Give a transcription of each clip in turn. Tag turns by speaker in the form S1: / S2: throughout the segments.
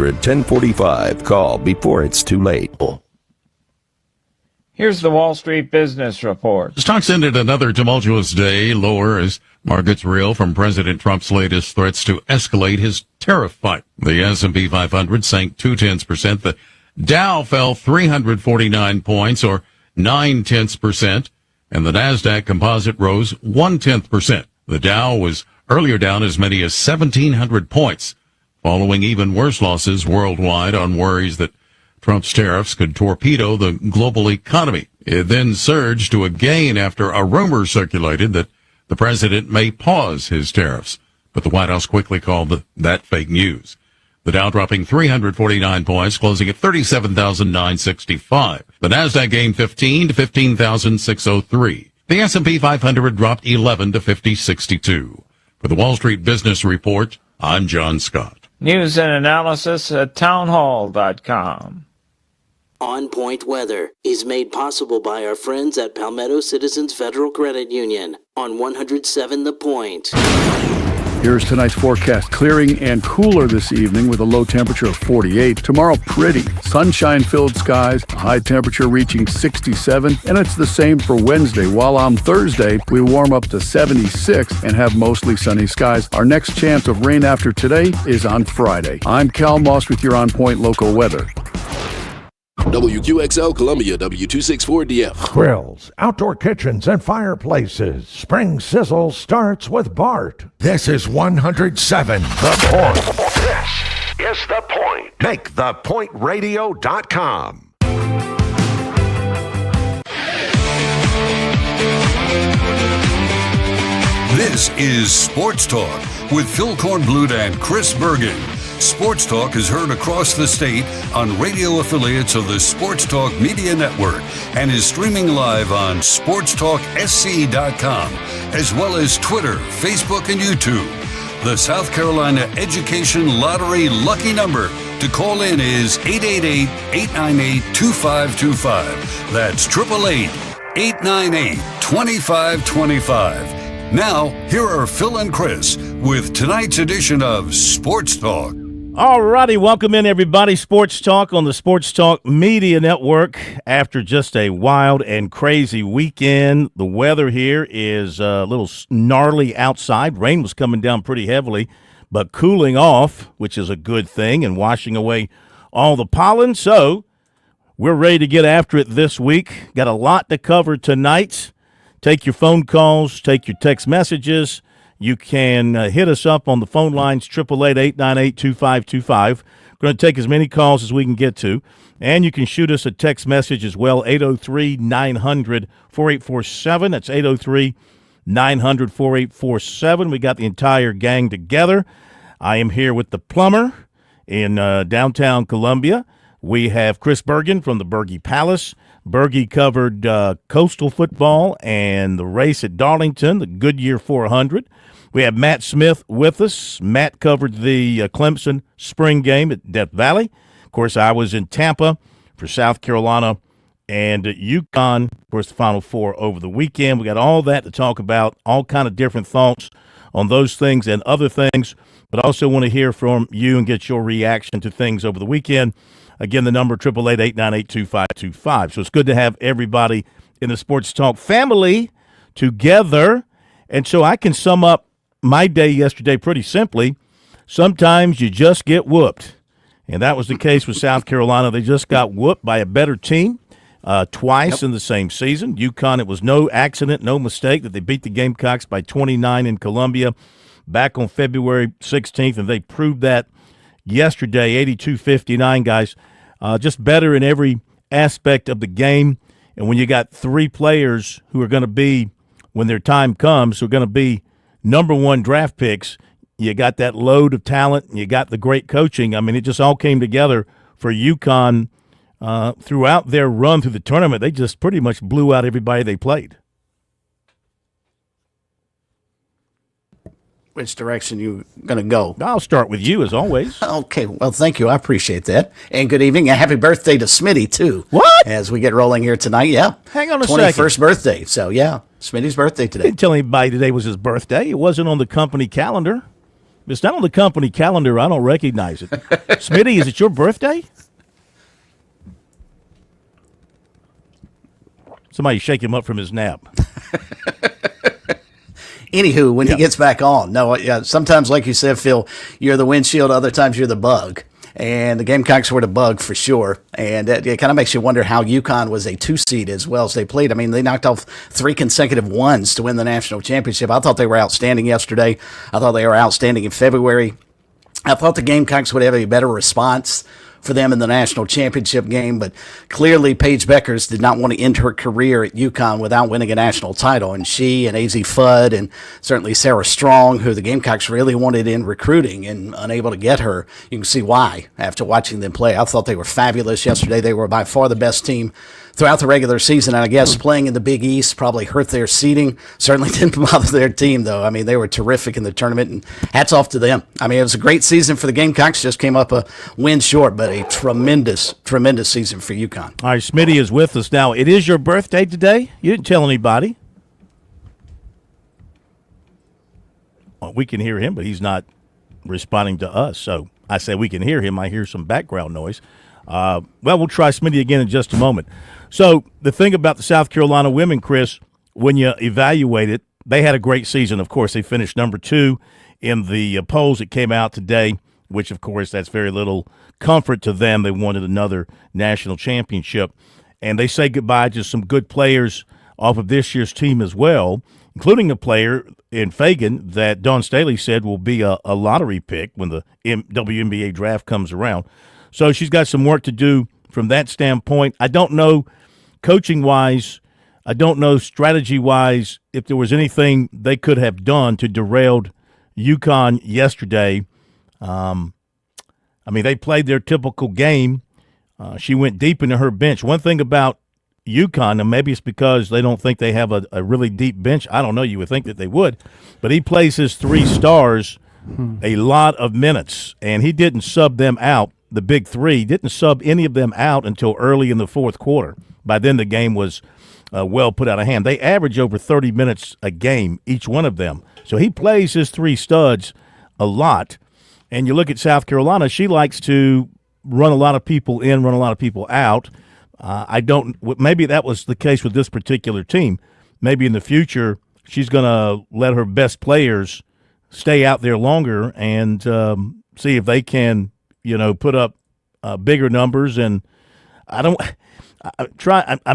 S1: 1045. Call before it's too late.
S2: Here's the Wall Street Business Report.
S3: Stocks ended another tumultuous day lower as markets reel from President Trump's latest threats to escalate his tariff fight. The S&P 500 sank 0.2%. The Dow fell 349 points, or 0.9%, and the Nasdaq Composite rose 0.1%. The Dow was earlier down as many as 1,700 points, following even worse losses worldwide on worries that Trump's tariffs could torpedo the global economy. It then surged to a gain after a rumor circulated that the president may pause his tariffs, but the White House quickly called that fake news. The Dow dropping 349 points, closing at 37,965. The Nasdaq gained 15 to 15,603. The S&P 500 dropped 11 to 5062. For the Wall Street Business Report, I'm John Scott.
S2: News and analysis at townhall.com.
S4: On Point Weather is made possible by our friends at Palmetto Citizens Federal Credit Union on 107 The Point.
S5: Here's tonight's forecast. Clearing and cooler this evening with a low temperature of 48. Tomorrow, pretty. Sunshine-filled skies, a high temperature reaching 67. And it's the same for Wednesday. While on Thursday, we warm up to 76 and have mostly sunny skies. Our next chance of rain after today is on Friday. I'm Cal Moss with your On Point local weather.
S6: WQXL Columbia, W264DF.
S7: Grills, outdoor kitchens, and fireplaces. Spring Sizzle starts with Bart. This is 107 The Point.
S8: This is The Point. Make thepointradio.com.
S9: This is Sports Talk with Phil Kornblut and Chris Bergen. Sports Talk is heard across the state on radio affiliates of the Sports Talk Media Network and is streaming live on SportsTalkSC.com, as well as Twitter, Facebook, and YouTube. The South Carolina Education Lottery lucky number to call in is 888-898-2525. That's 888-898-2525. Now, here are Phil and Chris with tonight's edition of Sports Talk.
S10: All righty, welcome in everybody. Sports Talk on the Sports Talk Media Network. After just a wild and crazy weekend, the weather here is a little gnarly outside. Rain was coming down pretty heavily, but cooling off, which is a good thing, and washing away all the pollen. So we're ready to get after it this week. Got a lot to cover tonight. Take your phone calls, take your text messages. You can hit us up on the phone lines, 888-898-2525. We're going to take as many calls as we can get to. And you can shoot us a text message as well, 803-900-4847. That's 803-900-4847. We got the entire gang together. I am here with the plumber in downtown Columbia. We have Chris Bergen from the Bergie Palace. Bergie covered coastal football and the race at Darlington, the Goodyear 400. We have Matt Smith with us. Matt covered the Clemson spring game at Death Valley. Of course, I was in Tampa for South Carolina and UConn, of course, the Final Four over the weekend. We got all that to talk about, all kind of different thoughts on those things and other things, but I also want to hear from you and get your reaction to things over the weekend. Again, the number 888-898-2525. So it's good to have everybody in the Sports Talk family together. And so I can sum up my day yesterday pretty simply. Sometimes you just get whooped. And that was the case with South Carolina. They just got whooped by a better team twice in the same season. UConn, it was no accident, no mistake that they beat the Gamecocks by 29 in Columbia back on February 16th, and they proved that yesterday, 82-59, guys. Just better in every aspect of the game. And when you got three players who are going to be, when their time comes, who are going to be number one draft picks, you got that load of talent, and you got the great coaching. I mean, it just all came together for UConn throughout their run through the tournament. They just pretty much blew out everybody they played.
S11: Which direction you going to go?
S10: I'll start with you, as always.
S11: Okay, well, thank you. I appreciate that. And good evening, and happy birthday to Smitty, too.
S10: What?
S11: As we get rolling here tonight, yeah.
S10: Hang on a second.
S11: 21st birthday, so yeah, Smitty's birthday today.
S10: I didn't tell anybody today was his birthday. It wasn't on the company calendar. It's not on the company calendar. I don't recognize it. Smitty, is it your birthday? Somebody shake him up from his nap.
S11: Anywho, when he gets back on, sometimes, like you said, Phil, you're the windshield. Other times you're the bug. And the Gamecocks were the bug for sure. And it kind of makes you wonder how UConn was a 2-seed as well as they played. I mean, they knocked off 3 consecutive ones to win the national championship. I thought they were outstanding yesterday. I thought they were outstanding in February. I thought the Gamecocks would have a better response for them in the national championship game, but clearly Paige Beckers did not want to end her career at UConn without winning a national title, and she and AZ Fudd and certainly Sarah Strong, who the Gamecocks really wanted in recruiting and unable to get her, you can see why after watching them play. I thought they were fabulous yesterday. They were by far the best team throughout the regular season, and I guess playing in the Big East probably hurt their seeding. Certainly didn't bother their team, though. I mean, they were terrific in the tournament, and hats off to them. I mean, it was a great season for the Gamecocks, just came up a win short, but a tremendous, tremendous season for UConn.
S10: All right, Smitty is with us now. It is your birthday today? You didn't tell anybody. Well, we can hear him, but he's not responding to us. So I say we can hear him. I hear some background noise. Well, we'll try Smitty again in just a moment. So the thing about the South Carolina women, Chris, when you evaluate it, they had a great season. Of course, they finished number 2 in the polls that came out today, which, of course, that's very little comfort to them. They wanted another national championship. And they say goodbye to some good players off of this year's team as well, including a player in Fagan that Dawn Staley said will be a lottery pick when the WNBA draft comes around. So she's got some work to do from that standpoint. I don't know, coaching-wise, I don't know strategy-wise if there was anything they could have done to derail UConn yesterday. I mean, they played their typical game. She went deep into her bench. One thing about UConn, and maybe it's because they don't think they have a really deep bench. I don't know. You would think that they would. But he plays his 3 stars a lot of minutes, and he didn't sub them out. The big 3 didn't sub any of them out until early in the fourth quarter. By then, the game was well put out of hand. They average over 30 minutes a game, each one of them. So he plays his 3 studs a lot. And you look at South Carolina, she likes to run a lot of people in, run a lot of people out. Maybe that was the case with this particular team. Maybe in the future, she's going to let her best players stay out there longer and see if they can, put up bigger numbers. And I'm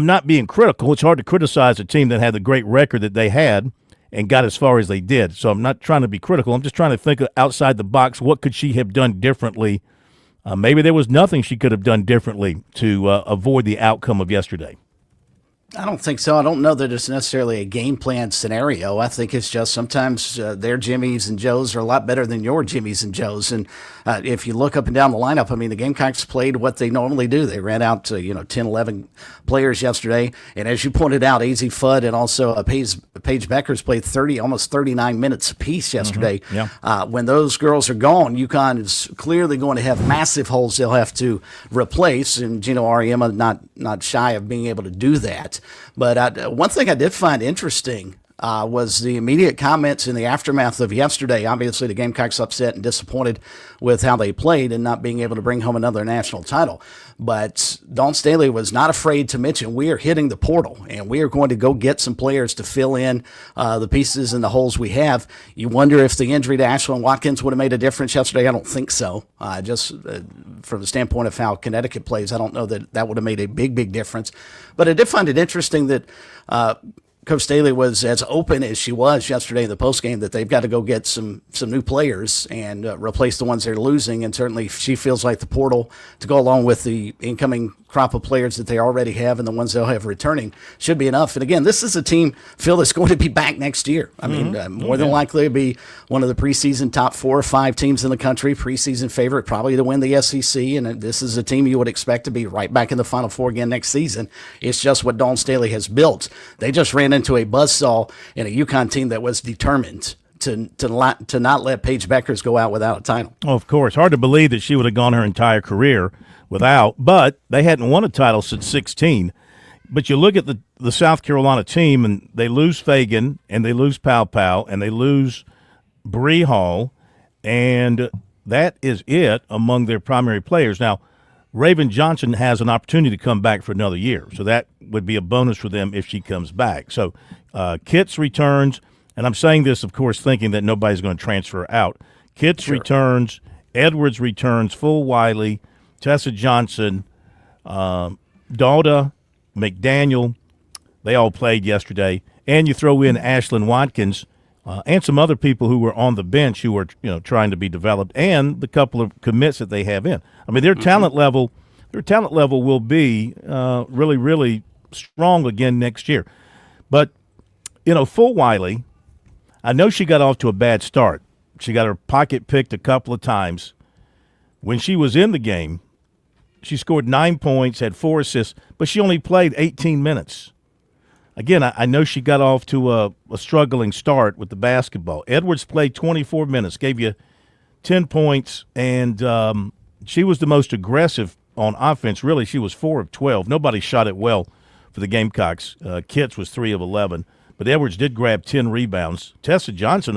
S10: not being critical. It's hard to criticize a team that had the great record that they had and got as far as they did. So I'm not trying to be critical. I'm just trying to think outside the box. What could she have done differently? Maybe there was nothing she could have done differently to avoid the outcome of yesterday.
S11: I don't think so. I don't know that it's necessarily a game plan scenario. I think it's just sometimes their Jimmies and Joes are a lot better than your Jimmies and Joes. And if you look up and down the lineup, I mean, the Gamecocks played what they normally do. They ran out 10, 11 players yesterday. And as you pointed out, AZ Fudd and also Paige Beckers played almost 39 minutes apiece yesterday.
S10: Mm-hmm. Yeah.
S11: When those girls are gone, UConn is clearly going to have massive holes they'll have to replace. And Gino Auriemma not shy of being able to do that. But one thing I did find interesting was the immediate comments in the aftermath of yesterday. Obviously, the Gamecocks upset and disappointed with how they played and not being able to bring home another national title. But Dawn Staley was not afraid to mention we are hitting the portal and we are going to go get some players to fill in the pieces and the holes we have. You wonder if the injury to Ashlyn Watkins would have made a difference yesterday. I don't think so. Just from the standpoint of how Connecticut plays, I don't know that would have made a big difference. But I did find it interesting that Coach Staley was as open as she was yesterday in the postgame that they've got to go get some new players and replace the ones they're losing. And certainly she feels like the portal to go along with the incoming crop of players that they already have and the ones they'll have returning should be enough. And again, this is a team, Phil, that's going to be back next year. I mean, more than likely to be one of the preseason top 4 or 5 teams in the country, preseason favorite probably to win the SEC. And this is a team you would expect to be right back in the Final Four again next season. It's just what Dawn Staley has built. They just ran into a buzzsaw in a UConn team that was determined to not let Paige Beckers go out without a title.
S10: Oh, of course. Hard to believe that she would have gone her entire career without, but they hadn't won a title since 16. But you look at the South Carolina team, and they lose Fagan, and they lose Pow Pow, and they lose Bree Hall. And that is it among their primary players. Now, Raven Johnson has an opportunity to come back for another year, so that would be a bonus for them if she comes back. So Kitts returns, and I'm saying this, of course, thinking that nobody's going to transfer out. Kitts returns, Edwards returns, Full Wiley, Tessa Johnson, Dalda, McDaniel, they all played yesterday. And you throw in Ashlyn Watkins and some other people who were on the bench who are trying to be developed, and the couple of commits that they have in. I mean, their talent level will be really, really strong again next year. But Full Wiley, I know she got off to a bad start. She got her pocket picked a couple of times. When she was in the game, she scored 9 points, had 4 assists, but she only played 18 minutes. Again, I know she got off to a struggling start with the basketball. Edwards played 24 minutes, gave you 10 points, and she was the most aggressive on offense. Really, she was 4 of 12. Nobody shot it well for the Gamecocks. Kitts was 3 of 11. But Edwards did grab 10 rebounds. Tessa Johnson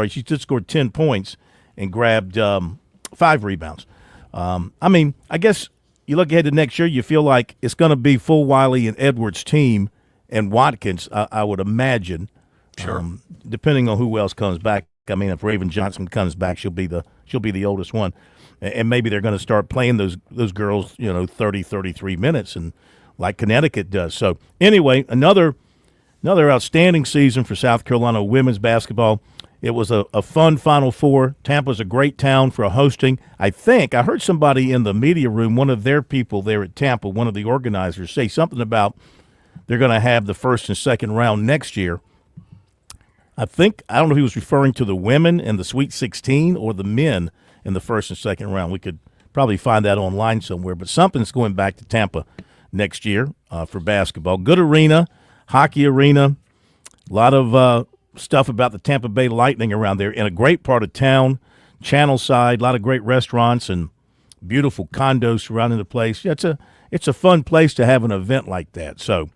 S10: she did score 10 points and grabbed 5 rebounds. I guess you look ahead to next year, you feel like it's going to be Full Wiley and Edwards' team and Watkins, I would imagine.
S3: Sure.
S10: Depending on who else comes back. I mean, if Raven Johnson comes back, she'll be the oldest one. And maybe they're going to start playing those girls, 30, 33 minutes, and like Connecticut does. So anyway, another outstanding season for South Carolina women's basketball. It was a fun Final Four. Tampa's a great town for hosting. I heard somebody in the media room, one of their people there at Tampa, one of the organizers, say something about they're going to have the first and second round next year. I don't know if he was referring to the women in the Sweet 16 or the men in the first and second round. We could probably find that online somewhere, but something's going back to Tampa next year for basketball. Good arena, hockey arena, a lot of stuff about the Tampa Bay Lightning around there, in a great part of town, Channel Side, a lot of great restaurants and beautiful condos surrounding the place. It's a fun place to have an event like that. So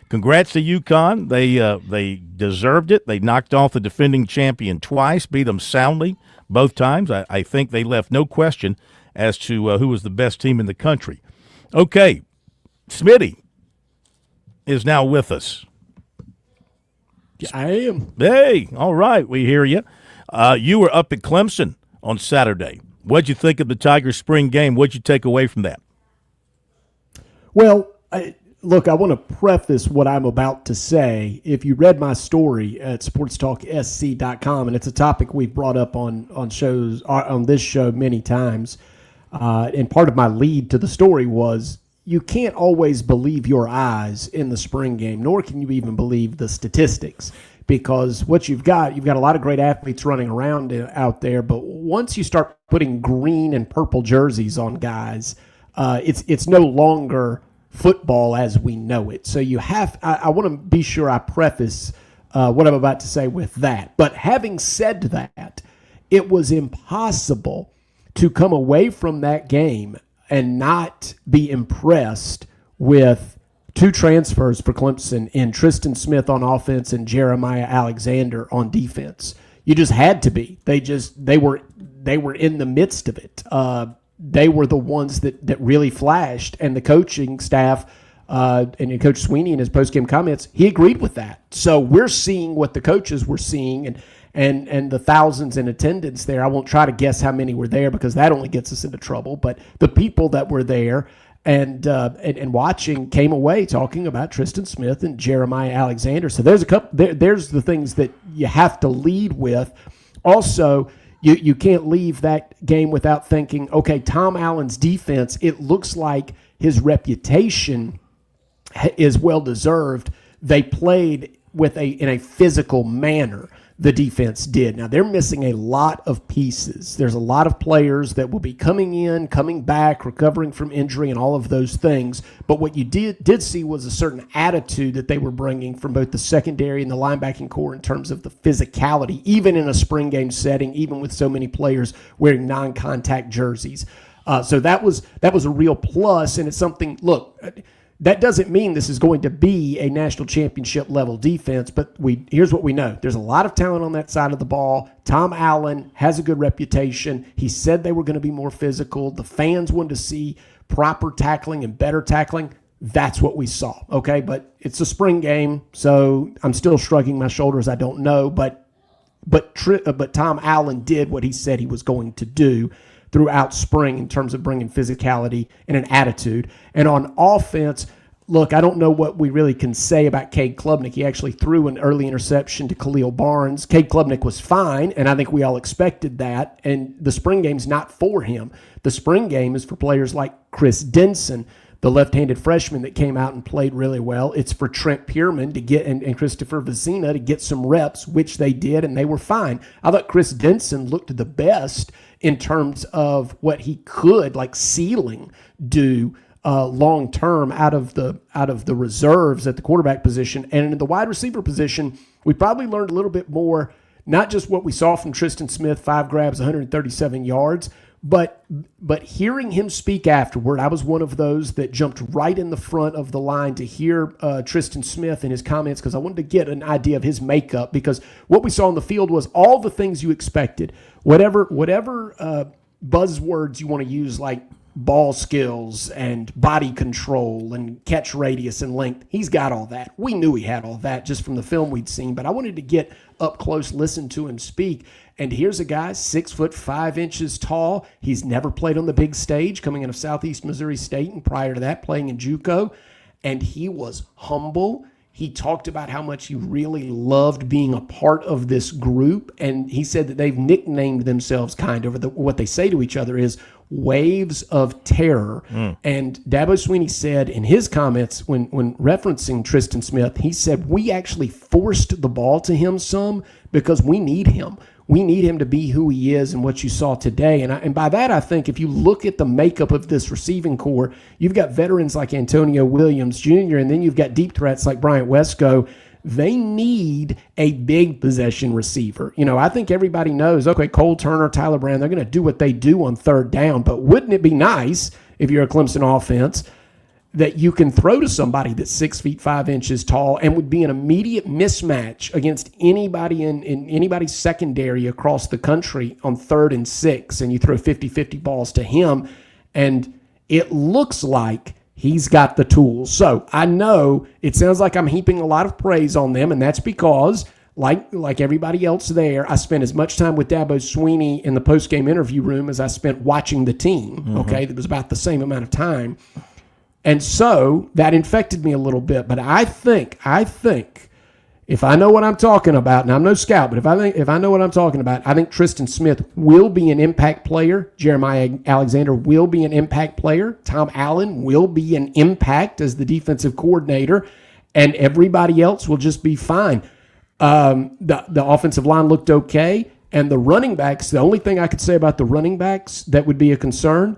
S10: congrats to UConn. They deserved it. They knocked off the defending champion twice, beat them soundly both times. I think they left no question as to who was the best team in the country. Okay, Smitty is now with us.
S12: I am.
S10: Hey, all right, we hear you. You were up at Clemson on Saturday. What'd you think of the Tigers' spring game? What'd you take away from that?
S12: Well, look, I want to preface what I'm about to say. If you read my story at SportsTalkSC.com, and it's a topic we've brought up on this show many times, and part of my lead to the story was you can't always believe your eyes in the spring game, nor can you even believe the statistics, because what you've got a lot of great athletes running around out there, but once you start putting green and purple jerseys on guys, it's no longer football as we know it. So I want to be sure I preface what I'm about to say with that. But having said that, it was impossible to come away from that game and not be impressed with 2 transfers for Clemson in Tristan Smith on offense and Jeremiah Alexander on defense. You just had to be. They were in the midst of it. They were the ones that really flashed, and the coaching staff and Coach Sweeney in his postgame comments, he agreed with that. So we're seeing what the coaches were seeing, and the thousands in attendance there. I won't try to guess how many were there because that only gets us into trouble. But the people that were there and watching came away talking about Tristan Smith and Jeremiah Alexander. So there's there's the things that you have to lead with. Also, you can't leave that game without thinking, okay, Tom Allen's defense, it looks like his reputation is well-deserved. They played in a physical manner, the defense did. Now, they're missing a lot of pieces. There's a lot of players that will be coming in, coming back, recovering from injury and all of those things. But what you did see was a certain attitude that they were bringing from both the secondary and the linebacking core in terms of the physicality, even in a spring game setting, even with so many players wearing non-contact jerseys. So that was a real plus, and it's something, look, That doesn't mean this is going to be a national championship level defense, but here's what we know. There's a lot of talent on that side of the ball. Tom Allen has a good reputation. He said they were going to be more physical. The fans wanted to see proper tackling and better tackling. That's what we saw, okay? But it's a spring game, so I'm still shrugging my shoulders. I don't know, but Tom Allen did what he said he was going to do throughout spring in terms of bringing physicality and an attitude. And on offense, look, I don't know what we really can say about Cade Klubnik. He actually threw an early interception to Khalil Barnes. Cade Klubnik was fine, and I think we all expected that. And the spring game's not for him. The spring game is for players like Chris Denson, the left-handed freshman that came out and played really well. It's for Trent Pierman to get and Christopher Vizina to get some reps, which they did, and they were fine. I thought Chris Denson looked the best in terms of what he could, like ceiling, do long term out of the reserves at the quarterback position. And in the wide receiver position, we probably learned a little bit more, not just what we saw from Tristan Smith, 5 grabs, 137 yards, but hearing him speak afterward. I was one of those that jumped right in the front of the line to hear Tristan Smith and his comments, because I wanted to get an idea of his makeup, because what we saw on the field was all the things you expected. Whatever buzzwords you want to use, like ball skills and body control and catch radius and length, he's got all that. We knew he had all that just from the film we'd seen, but I wanted to get up close, listen to him speak. And here's a guy 6'5" tall. He's never played on the big stage, coming out of Southeast Missouri State, and prior to that playing in JUCO. And he was humble. He talked about how much he really loved being a part of this group. And he said that they've nicknamed themselves what they say to each other is Waves of Terror. And Dabo Swinney said in his comments when referencing Tristan Smith, he said, we actually forced the ball to him some because we need him. We need him to be who he is and what you saw today. And by that, I think if you look at the makeup of this receiving core, you've got veterans like Antonio Williams Jr., and then you've got deep threats like Bryant Wesco. They need a big possession receiver. I think everybody knows, okay, Cole Turner, Tyler Brown, they're going to do what they do on third down. But wouldn't it be nice if you're a Clemson offense that you can throw to somebody that's 6'5" tall and would be an immediate mismatch against anybody in anybody's secondary across the country on 3rd and 6, and you throw 50-50 balls to him, and it looks like he's got the tools. So I know it sounds like I'm heaping a lot of praise on them, and that's because like everybody else there, I spent as much time with Dabo Swinney in the post-game interview room as I spent watching the team. Okay, it was about the same amount of time. And so that infected me a little bit. But I think if I know what I'm talking about, and I'm no scout, but if I know what I'm talking about, I think Tristan Smith will be an impact player. Jeremiah Alexander will be an impact player. Tom Allen will be an impact as the defensive coordinator, and everybody else will just be fine. The offensive line looked okay, and the running backs, the only thing I could say about the running backs that would be a concern,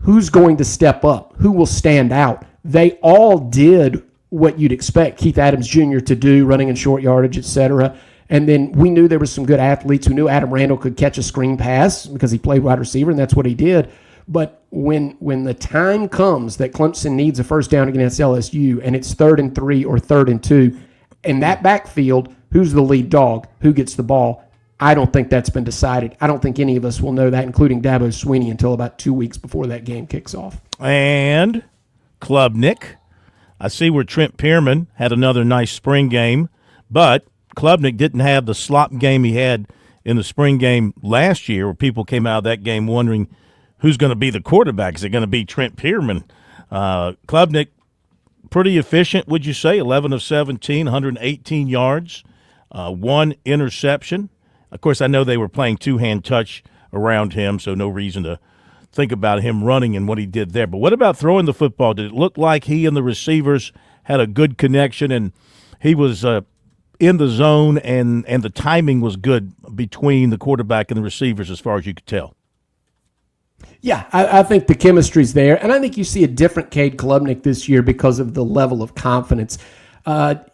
S12: who's going to step up? Who will stand out? They all did what you'd expect Keith Adams Jr. to do, running in short yardage, etc. And then we knew there were some good athletes. We knew Adam Randall could catch a screen pass because he played wide receiver, and that's what he did. But when the time comes that Clemson needs a first down against LSU, and it's 3rd and 3 or 3rd and 2, in that backfield, who's the lead dog? Who gets the ball? I don't think that's been decided. I don't think any of us will know that, including Dabo Swinney, until about 2 weeks before that game kicks off.
S10: And Klubnik. I see where Trent Pierman had another nice spring game, but Klubnik didn't have the slop game he had in the spring game last year, where people came out of that game wondering who's going to be the quarterback. Is it going to be Trent Pierman? Klubnik, pretty efficient, would you say? 11 of 17, 118 yards, 1 interception. Of course, I know they were playing two-hand touch around him, so no reason to think about him running and what he did there. But what about throwing the football? Did it look like he and the receivers had a good connection, and he was in the zone, and the timing was good between the quarterback and the receivers as far as you could tell?
S12: Yeah, I think the chemistry's there, and I think you see a different Cade Klubnik this year because of the level of confidence.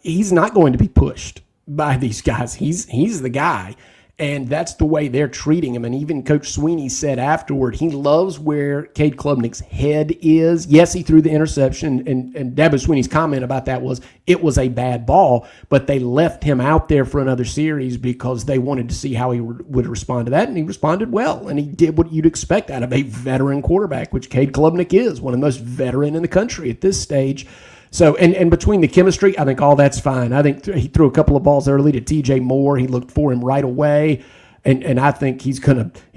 S12: He's not going to be pushed by these guys. He's the guy. And that's the way they're treating him. And even Coach Sweeney said afterward, he loves where Cade Klubnik's head is. Yes, he threw the interception, and Dabo Sweeney's comment about that was it was a bad ball, but they left him out there for another series because they wanted to see how he would respond to that, and he responded well. And he did what you'd expect out of a veteran quarterback, which Cade Klubnik is, one of the most veteran in the country at this stage. So, and between the chemistry, I think all that's fine. I think he threw a couple of balls early to TJ Moore. He looked for him right away. And I think he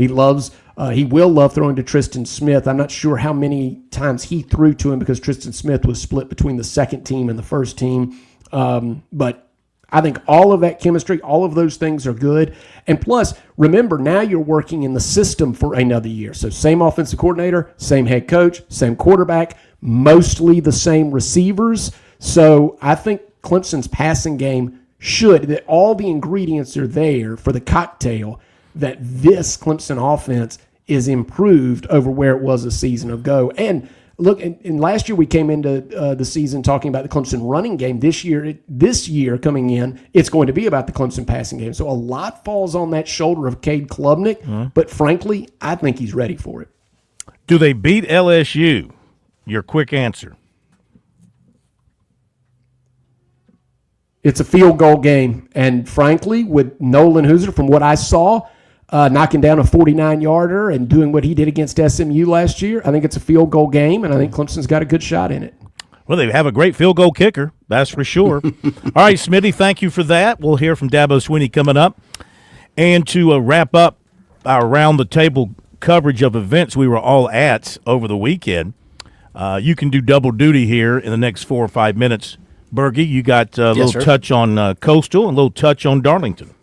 S12: will love throwing to Tristan Smith. I'm not sure how many times he threw to him because Tristan Smith was split between the second team and the first team. But I think all of that chemistry, all of those things are good. And plus, remember, now you're working in the system for another year. So same offensive coordinator, same head coach, same quarterback, mostly the same receivers. So I think Clemson's passing game that all the ingredients are there for the cocktail that this Clemson offense is improved over where it was a season ago. And look, and last year we came into the season talking about the Clemson running game. This year coming in, it's going to be about the Clemson passing game. So a lot falls on that shoulder of Cade Klubnik, but frankly, I think he's ready for it.
S10: Do they beat LSU? Your quick answer.
S12: It's a field goal game. And frankly, with Nolan Hooser, from what I saw, knocking down a 49-yarder and doing what he did against SMU last year, I think it's a field goal game, and I think Clemson's got a good shot in it.
S10: Well, they have a great field goal kicker, that's for sure. All right, Smitty, thank you for that. We'll hear from Dabo Sweeney coming up. And to wrap up our round-the-table coverage of events we were all at over the weekend, you can do double duty here in the next 4 or 5 minutes. Bergie, you got a little touch on Coastal and a little touch on Darlington.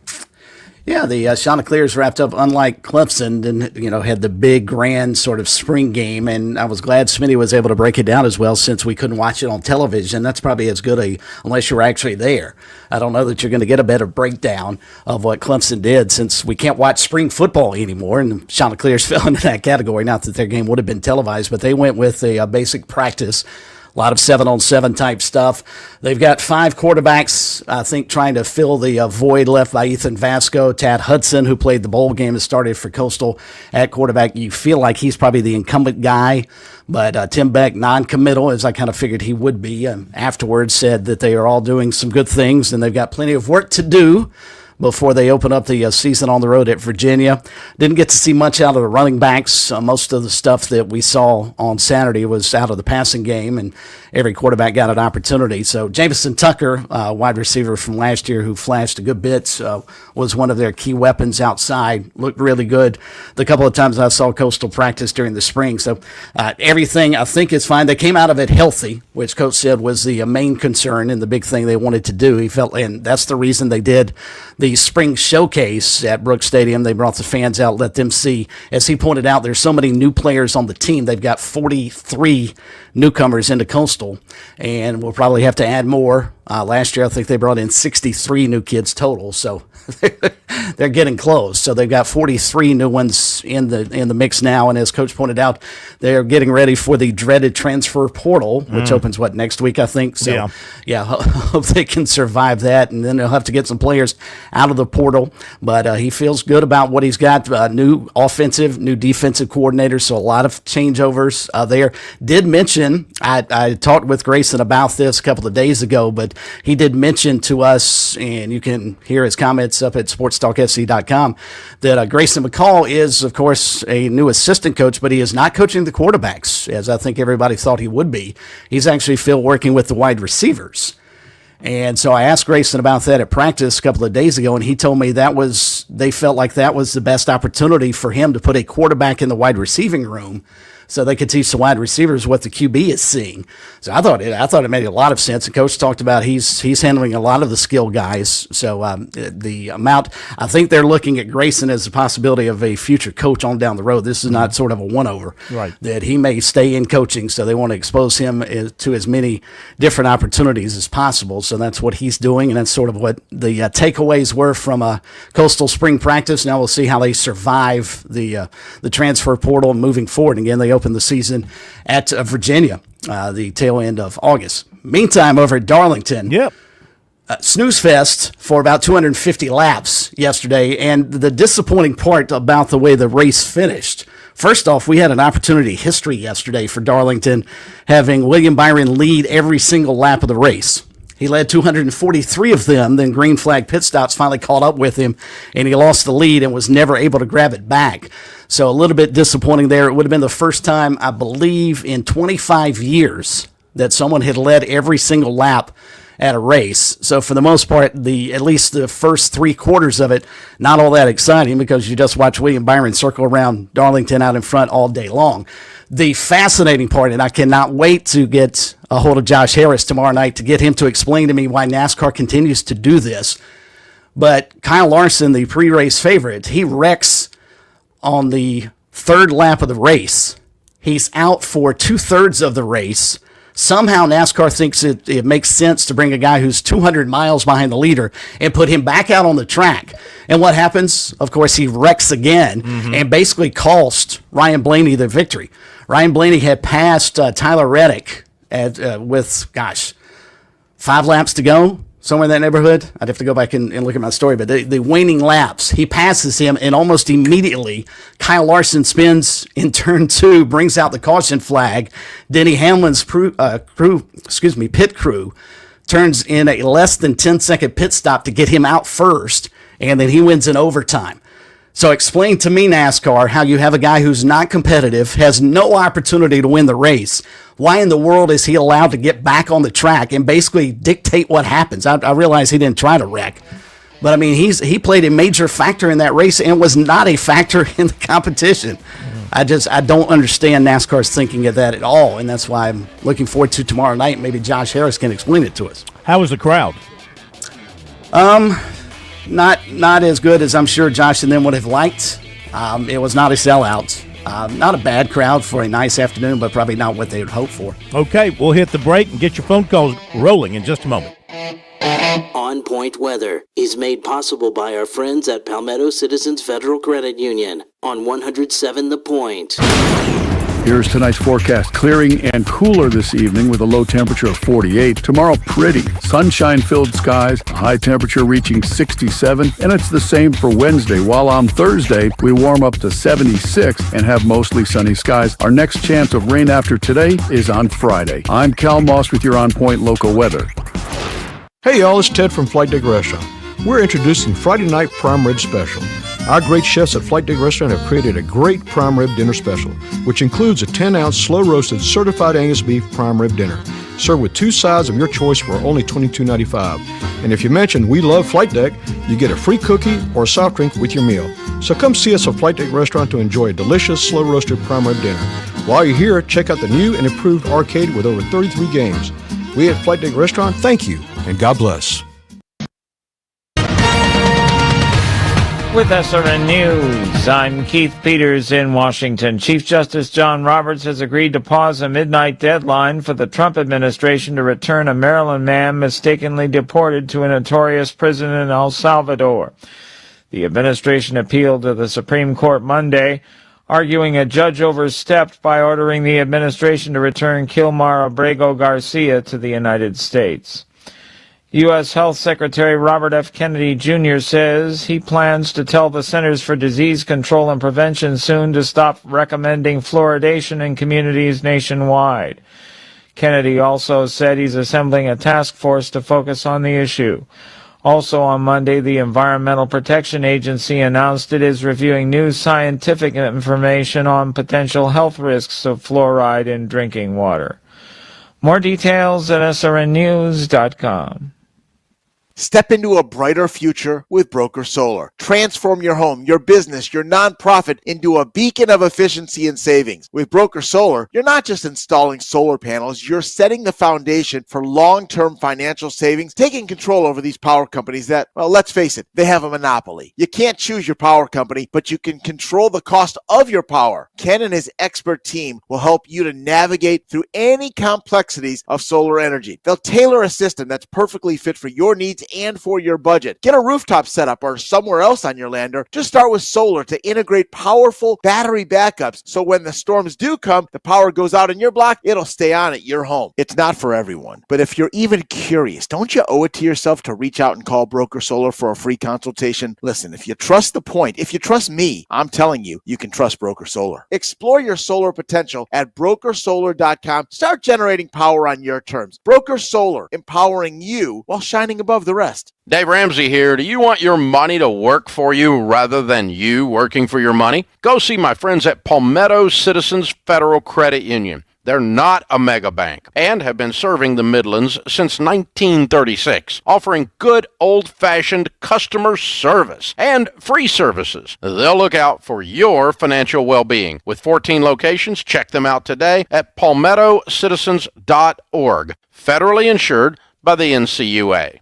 S11: Yeah, the Chanticleers wrapped up, unlike Clemson, and had the big, grand sort of spring game, and I was glad Smitty was able to break it down as well since we couldn't watch it on television. That's probably as good unless you're actually there. I don't know that you're going to get a better breakdown of what Clemson did since we can't watch spring football anymore, and the Chanticleers fell into that category. Not that their game would have been televised, but they went with a basic practice. A lot of 7-on-7 type stuff. They've got 5 quarterbacks, I think, trying to fill the void left by Ethan Vasco. Tad Hudson, who played the bowl game, has started for Coastal at quarterback. You feel like he's probably the incumbent guy, but Tim Beck, non-committal, as I kind of figured he would be, afterwards said that they are all doing some good things and they've got plenty of work to do before they open up the season on the road at Virginia. Didn't get to see much out of the running backs. Most of the stuff that we saw on Saturday was out of the passing game, and every quarterback got an opportunity. So Jamison Tucker, wide receiver from last year who flashed a good bit, was one of their key weapons outside. Looked really good the couple of times I saw Coastal practice during the spring. So everything, I think, is fine. They came out of it healthy, which Coach said was the main concern and the big thing they wanted to do. He felt, and that's the reason they did the spring showcase at Brooks Stadium. They brought the fans out, let them see. As he pointed out, there's so many new players on the team. They've got 43 newcomers into Coastal, and we'll probably have to add more. Last year, I think they brought in 63 new kids total, so they're getting close. So they've got 43 new ones in the mix now, and as Coach pointed out, they're getting ready for the dreaded transfer portal, which opens, next week, I think. So, yeah, hope they can survive that, and then they'll have to get some players out of the portal. But he feels good about what he's got. New offensive, new defensive coordinator, so a lot of changeovers there. Did mention, I talked with Grayson about this a couple of days ago, but he did mention to us, and you can hear his comments up at SportsTalkSC.com, that Grayson McCall is, of course, a new assistant coach, but he is not coaching the quarterbacks, as I think everybody thought he would be. He's actually still working with the wide receivers. And so I asked Grayson about that at practice a couple of days ago, and he told me they felt like that was the best opportunity for him to put a quarterback in the wide receiving room so they could teach the wide receivers what the QB is seeing. So I thought it made a lot of sense. The coach talked about he's handling a lot of the skill guys. So the amount, I think they're looking at Grayson as a possibility of a future coach on down the road. This is not sort of a one-over. Right. That he may stay in coaching, so they want to expose him to as many different opportunities as possible. So that's what he's doing, and that's sort of what the takeaways were from a Coastal spring practice. Now we'll see how they survive the transfer portal moving forward. And again, they open the season at Virginia, the tail end of August. Meantime, over at Darlington, snooze fest for about 250 laps yesterday. And the disappointing part about the way the race finished, first off, we had an opportunity history yesterday for Darlington, having William Byron lead every single lap of the race. He led 243 of them, then green flag pit stops finally caught up with him, and he lost the lead and was never able to grab it back. So a little bit disappointing there. It would have been the first time, I believe, in 25 years that someone had led every single lap at a race. So for the most part, at least the first 3 quarters of it, not all that exciting because you just watch William Byron circle around Darlington out in front all day long. The fascinating part, and I cannot wait to get a hold of Josh Harris tomorrow night to get him to explain to me why NASCAR continues to do this. But Kyle Larson, the pre-race favorite, he wrecks on the 3rd lap of the race. He's out for 2/3 of the race. Somehow NASCAR thinks it makes sense to bring a guy who's 200 miles behind the leader and put him back out on the track. And what happens? Of course, he wrecks again and basically cost Ryan Blaney the victory. Ryan Blaney had passed Tyler Reddick with 5 laps to go, somewhere in that neighborhood. I'd have to go back and look at my story, but the waning laps, he passes him, and almost immediately Kyle Larson spins in turn 2, brings out the caution flag. Denny Hamlin's pit crew turns in a less than 10-second pit stop to get him out first, and then he wins in overtime. So explain to me, NASCAR, how you have a guy who's not competitive, has no opportunity to win the race. Why in the world is he allowed to get back on the track and basically dictate what happens? I realize he didn't try to wreck, but I mean, he played a major factor in that race and was not a factor in the competition. I don't understand NASCAR's thinking of that at all, and that's why I'm looking forward to tomorrow night. Maybe Josh Harris can explain it to us.
S10: How was the crowd?
S11: Not as good as I'm sure Josh and them would have liked. It was not a sellout. Not a bad crowd for a nice afternoon, but probably not what they would hope for.
S10: Okay, we'll hit the break and get your phone calls rolling in just a moment.
S4: On Point Weather is made possible by our friends at Palmetto Citizens Federal Credit Union on 107 The Point.
S5: Here's tonight's forecast. Clearing and cooler this evening with a low temperature of 48. Tomorrow, pretty. Sunshine-filled skies, a high temperature reaching 67. And it's the same for Wednesday. While on Thursday, we warm up to 76 and have mostly sunny skies. Our next chance of rain after today is on Friday. I'm Cal Moss with your On Point local weather.
S13: Hey y'all, it's Ted from Flight Deck Restaurant. We're introducing Friday Night Prime Rib Special. Our great chefs at Flight Deck Restaurant have created a great prime rib dinner special, which includes a 10-ounce slow-roasted certified Angus beef prime rib dinner, served with 2 sides of your choice for only $22.95. And if you mention We Love Flight Deck, you get a free cookie or a soft drink with your meal. So come see us at Flight Deck Restaurant to enjoy a delicious slow-roasted prime rib dinner. While you're here, check out the new and improved arcade with over 33 games. We at Flight Deck Restaurant thank you, and God bless.
S2: With SRN News, I'm Keith Peters in Washington. Chief Justice John Roberts has agreed to pause a midnight deadline for the Trump administration to return a Maryland man mistakenly deported to a notorious prison in El Salvador. The administration appealed to the Supreme Court Monday, arguing a judge overstepped by ordering the administration to return Kilmar Abrego Garcia to the United States. U.S. Health Secretary Robert F. Kennedy Jr. says he plans to tell the Centers for Disease Control and Prevention soon to stop recommending fluoridation in communities nationwide. Kennedy also said he's assembling a task force to focus on the issue. Also on Monday, the Environmental Protection Agency announced it is reviewing new scientific information on potential health risks of fluoride in drinking water. More details at srnnews.com.
S14: Step into a brighter future with Broker Solar. Transform your home, your business, your nonprofit into a beacon of efficiency and savings. With Broker Solar, you're not just installing solar panels, you're setting the foundation for long-term financial savings, taking control over these power companies that, well, let's face it, they have a monopoly. You can't choose your power company, but you can control the cost of your power. Ken and his expert team will help you to navigate through any complexities of solar energy. They'll tailor a system that's perfectly fit for your needs and for your budget. Get a rooftop setup or somewhere else on your land, or just start with solar to integrate powerful battery backups so when the storms do come, the power goes out in your block, it'll stay on at your home. It's not for everyone, but if you're even curious, don't you owe it to yourself to reach out and call Broker Solar for a free consultation? Listen, if you trust The Point, if you trust me, I'm telling you, you can trust Broker Solar. Explore your solar potential at brokersolar.com. Start generating power on your terms. Broker Solar, empowering you while shining above the rest.
S15: Dave Ramsey here. Do you want your money to work for you rather than you working for your money? Go see my friends at Palmetto Citizens Federal Credit Union. They're not a mega bank and have been serving the Midlands since 1936, offering good old-fashioned customer service and free services. They'll look out for your financial well-being. With 14 locations, check them out today at palmettocitizens.org. Federally insured by the NCUA.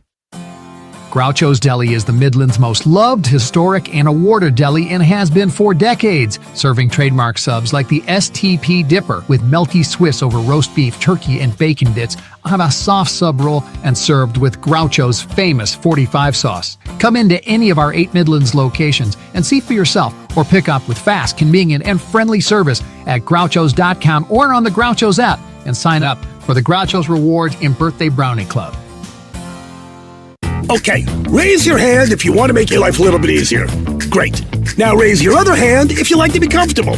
S16: Groucho's Deli is the Midlands' most loved, historic, and awarded deli and has been for decades, serving trademark subs like the STP Dipper with melty Swiss over roast beef, turkey, and bacon bits on a soft sub roll and served with Groucho's famous 45 sauce. Come into any of our 8 Midlands locations and see for yourself or pick up with fast, convenient, and friendly service at Grouchos.com or on the Groucho's app and sign up for the Groucho's Rewards and Birthday Brownie Club.
S17: Okay, raise your hand if you want to make your life a little bit easier. Great. Now raise your other hand if you like to be comfortable.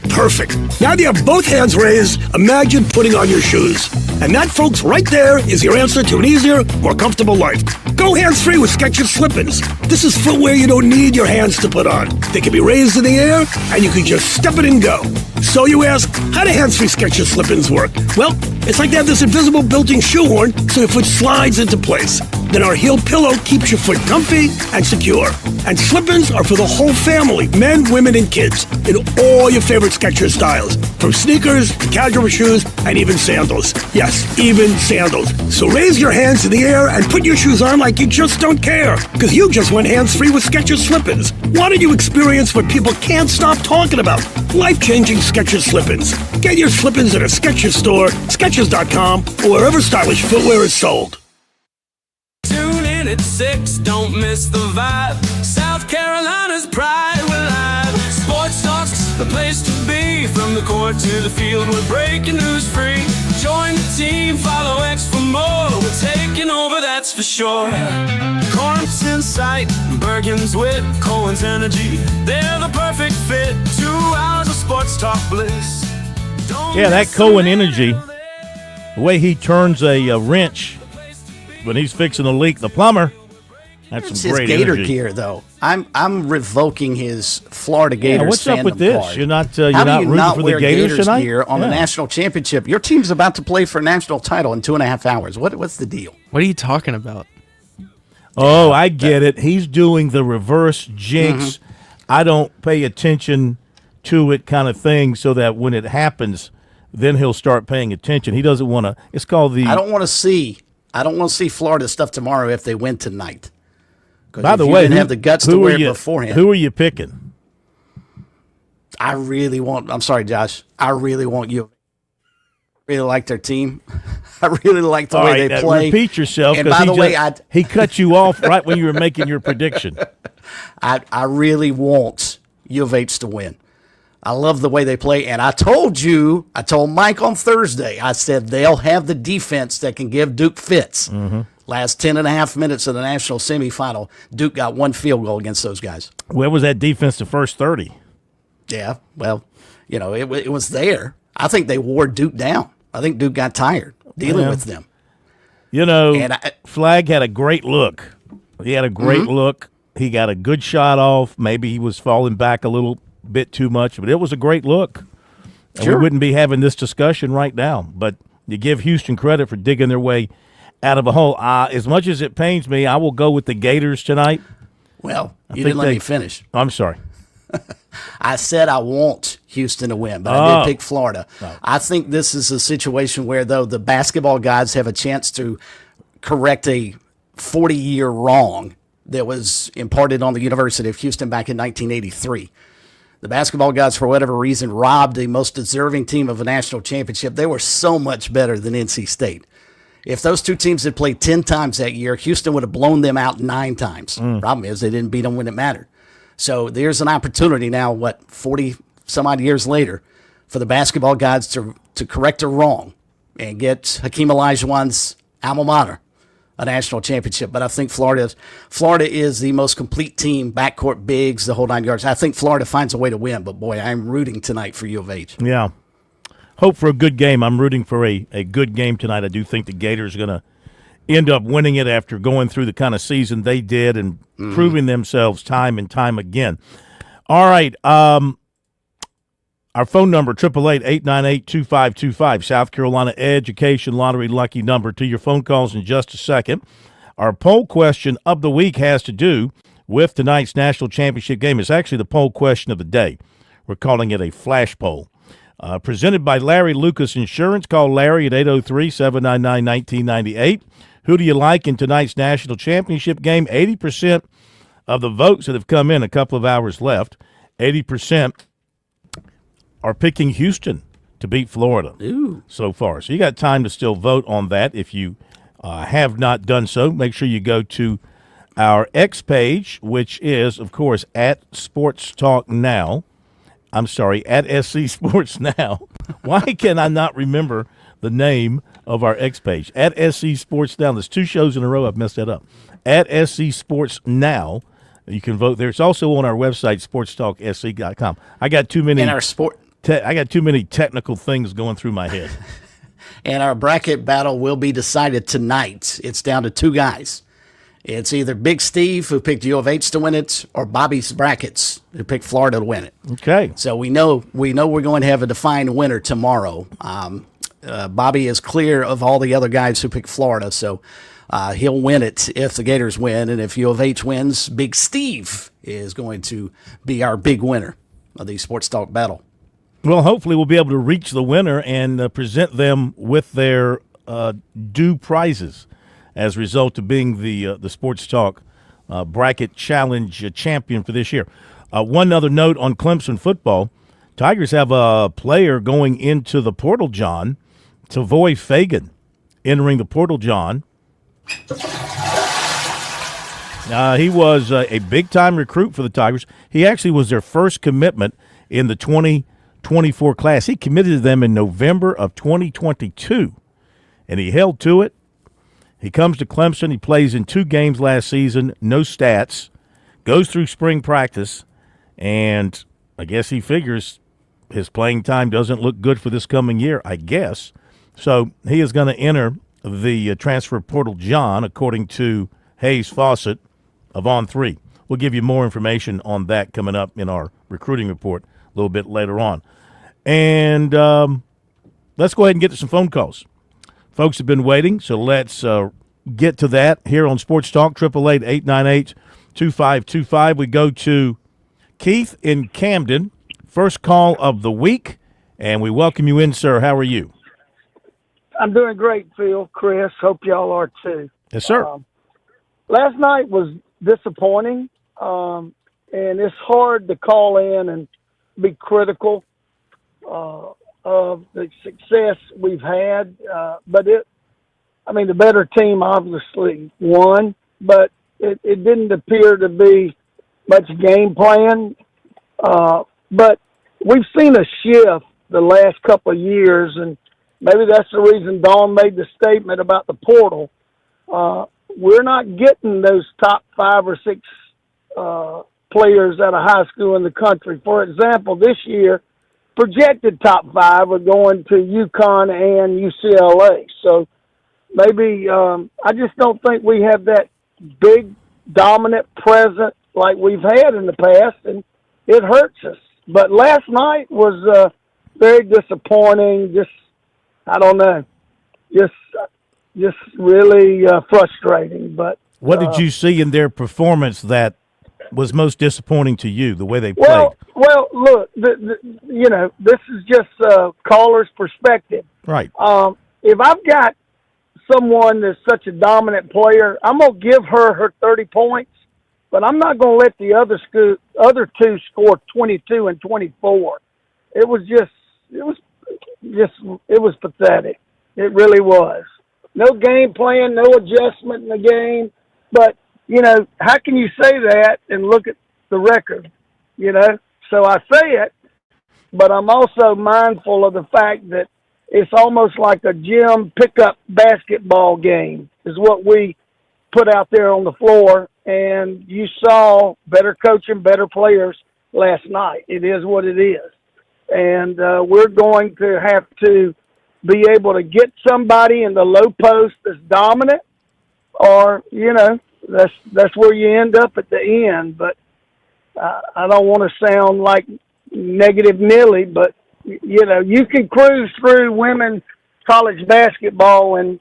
S17: Perfect. Now that you have both hands raised, imagine putting on your shoes. And that, folks, right there is your answer to an easier, more comfortable life. Go hands-free with Skechers Slip-ins. This is footwear you don't need your hands to put on. They can be raised in the air, and you can just step it and go. So you ask, how do hands-free Skechers Slip-ins work? Well, it's like they have this invisible built-in shoehorn so your foot slides into place. Then our heel pillow keeps your foot comfy and secure. And slip-ins are for the whole family, men, women, and kids, in all your favorite Skechers styles, from sneakers to casual shoes and even sandals. Yes, even sandals. So raise your hands in the air and put your shoes on like you just don't care, because you just went hands-free with Skechers Slip-ins. Why don't you experience what people can't stop talking about? Life-changing Skechers Slip-ins. Get your Slip-ins at a Skechers store, Skechers.com, or wherever stylish footwear is sold.
S18: Tune in at 6, don't miss the vibe. South Carolina's pride, we're live. Sports Talk's the place to be. From the court to the field, we're breaking news free. Join the team, follow X for more. We're taking over, that's for sure. Corinth's insight, Bergen's wit, Cohen's energy. They're the perfect fit. 2 hours of sports talk bliss.
S10: Yeah, that Cohen energy, the way he turns a wrench when he's fixing a leak, the plumber. That's some great
S11: Gator
S10: energy.
S11: gear, though. I'm revoking his Florida Gators.
S10: Yeah, what's up with this?
S11: Card.
S10: You're not
S11: How do you
S10: rooting
S11: not
S10: for
S11: wear
S10: the Gators tonight?
S11: gear on the national championship? Your team's about to play for a national title in 2.5 hours. What's the deal?
S19: What are you talking about?
S10: Oh, I get it. He's doing the reverse jinx.
S11: Mm-hmm.
S10: I don't pay attention to it kind of thing, so that when it happens, then he'll start paying attention. He doesn't want to. It's called the.
S11: I don't want to see Florida stuff tomorrow if they win tonight.
S10: By the way,
S11: didn't have the guts to wear it beforehand.
S10: Who are you picking?
S11: I'm sorry, Josh. I really want you. Really like their team. I really like the way they play.
S10: Repeat yourself.
S11: And by the way,
S10: he cut you off right when you were making your prediction.
S11: I really want U of H to win. I love the way they play, and I told Mike on Thursday, I said they'll have the defense that can give Duke fits.
S10: Mm-hmm.
S11: Last 10.5 minutes of the national semifinal, Duke got 1 field goal against those guys.
S10: Where was that defense the first 30?
S11: Yeah, well, it was there. I think they wore Duke down. I think Duke got tired dealing with them.
S10: Flagg had a great look. He had a great look. He got a good shot off. Maybe he was falling back a little bit too much, but it was a great look. Sure. We wouldn't be having this discussion right now, but you give Houston credit for digging their way out of a hole. As much as it pains me, I will go with the Gators tonight.
S11: Well, you didn't let me finish.
S10: I'm sorry.
S11: I said I want Houston to win, but I did pick Florida.
S10: Oh.
S11: I think this is a situation where, though, the basketball gods have a chance to correct a 40-year wrong that was imparted on the University of Houston back in 1983. The basketball gods, for whatever reason, robbed the most deserving team of a national championship. They were so much better than NC State. If those two teams had played 10 times that year, Houston would have blown them out 9 times. Problem is they didn't beat them when it mattered. So there's an opportunity now, 40 some odd years later, for the basketball gods to correct a wrong and get Hakeem Olajuwon's alma mater a national championship. But I think Florida is the most complete team, backcourt bigs, the whole 9 yards. I think Florida finds a way to win, but boy, I'm rooting tonight for U of H.
S10: Yeah. Hope for a good game. I'm rooting for a good game tonight. I do think the Gators are going to end up winning it after going through the kind of season they did and proving themselves time and time again. All right. Our phone number, 888-898-2525, South Carolina Education Lottery lucky number. To your phone calls in just a second. Our poll question of the week has to do with tonight's national championship game. It's actually the poll question of the day. We're calling it a flash poll. Presented by Larry Lucas Insurance. Call Larry at 803-799-1998. Who do you like in tonight's national championship game? 80% of the votes that have come in, a couple of hours left, 80% are picking Houston to beat Florida so far. So you got time to still vote on that. If you have not done so, make sure you go to our X page, which is, of course, at Sports Talk Now. I'm sorry, at SC Sports Now. Why can I not remember the name of our X page? At SC Sports Now. There's 2 shows in a row I've messed that up. At SC Sports Now. You can vote there. It's also on our website, SportsTalkSC.com. I got too many.
S11: And our
S10: I got too many technical things going through my head.
S11: And our bracket battle will be decided tonight. It's down to 2 guys. It's either Big Steve, who picked U of H to win it, or Bobby's Brackets, who picked Florida to win it.
S10: Okay.
S11: So we know we're going to have a defined winner tomorrow. Bobby is clear of all the other guys who picked Florida, so he'll win it if the Gators win. And if U of H wins, Big Steve is going to be our big winner of the Sports Talk battle.
S10: Well, hopefully we'll be able to reach the winner and present them with their due prizes as a result of being the Sports Talk Bracket Challenge champion for this year. One other note on Clemson football. Tigers have a player going into the portal, John, Tavoy Fagan, entering the portal, John. He was a big-time recruit for the Tigers. He actually was their first commitment in the 2024 class. He committed to them in November of 2022, and he held to it. He comes to Clemson. He plays in 2 games last season, no stats, goes through spring practice, and I guess he figures his playing time doesn't look good for this coming year, I guess. So he is going to enter the transfer portal, John, according to Hayes Fawcett of On3. We'll give you more information on that coming up in our recruiting report a little bit later on. And let's go ahead and get to some phone calls. Folks have been waiting, so let's get to that here on Sports Talk, 888-898-2525. We go to Keith in Camden, first call of the week, and we welcome you in, sir. How are you?
S19: I'm doing great, Phil, Chris. Hope y'all are too.
S10: Yes, sir.
S19: Last night was disappointing, and it's hard to call in and be critical of the success we've had. But the better team obviously won, but it didn't appear to be much game plan. But we've seen a shift the last couple of years, and maybe that's the reason Dawn made the statement about the portal. We're not getting those top 5 or 6 players at a high school in the country. For example, this year, projected top 5 are going to UConn and UCLA. So maybe I just don't think we have that big, dominant presence like we've had in the past, and it hurts us. But last night was very disappointing. I don't know. Just really frustrating. But
S10: what did you see in their performance that was most disappointing to you, the way they played?
S19: Well, look, this is just a caller's perspective.
S10: Right.
S19: If I've got someone that's such a dominant player, I'm going to give her 30 points, but I'm not going to let the other 2 score 22 and 24. It was pathetic. It really was. no game plan, no adjustment in the game. But, how can you say that and look at the record, So I say it, but I'm also mindful of the fact that it's almost like a gym pickup basketball game is what we put out there on the floor, and you saw better coaching, better players last night. It is what it is. And we're going to have to be able to get somebody in the low post that's dominant, or, that's where you end up at the end. But I don't want to sound like negative Nelly, but, you can cruise through women's college basketball and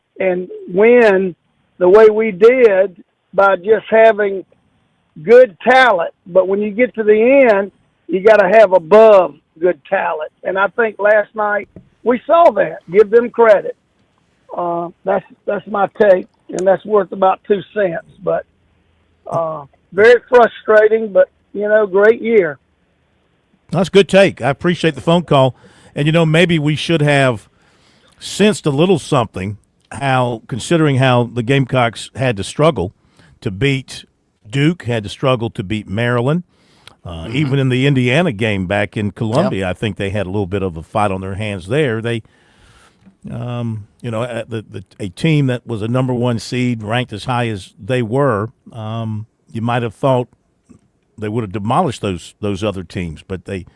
S19: win the way we did by just having good talent. But when you get to the end, you got to have above good talent. And I think last night we saw that. Give them credit. That's my take, and that's worth about 2 cents. But very frustrating, but, great year.
S10: That's a good take. I appreciate the phone call. And, maybe we should have sensed a little something, considering how the Gamecocks had to struggle to beat Duke, had to struggle to beat Maryland. Even in the Indiana game back in Columbia, I think they had a little bit of a fight on their hands there. They, a team that was a number 1 seed, ranked as high as they were, you might have thought they would have demolished those other teams, but they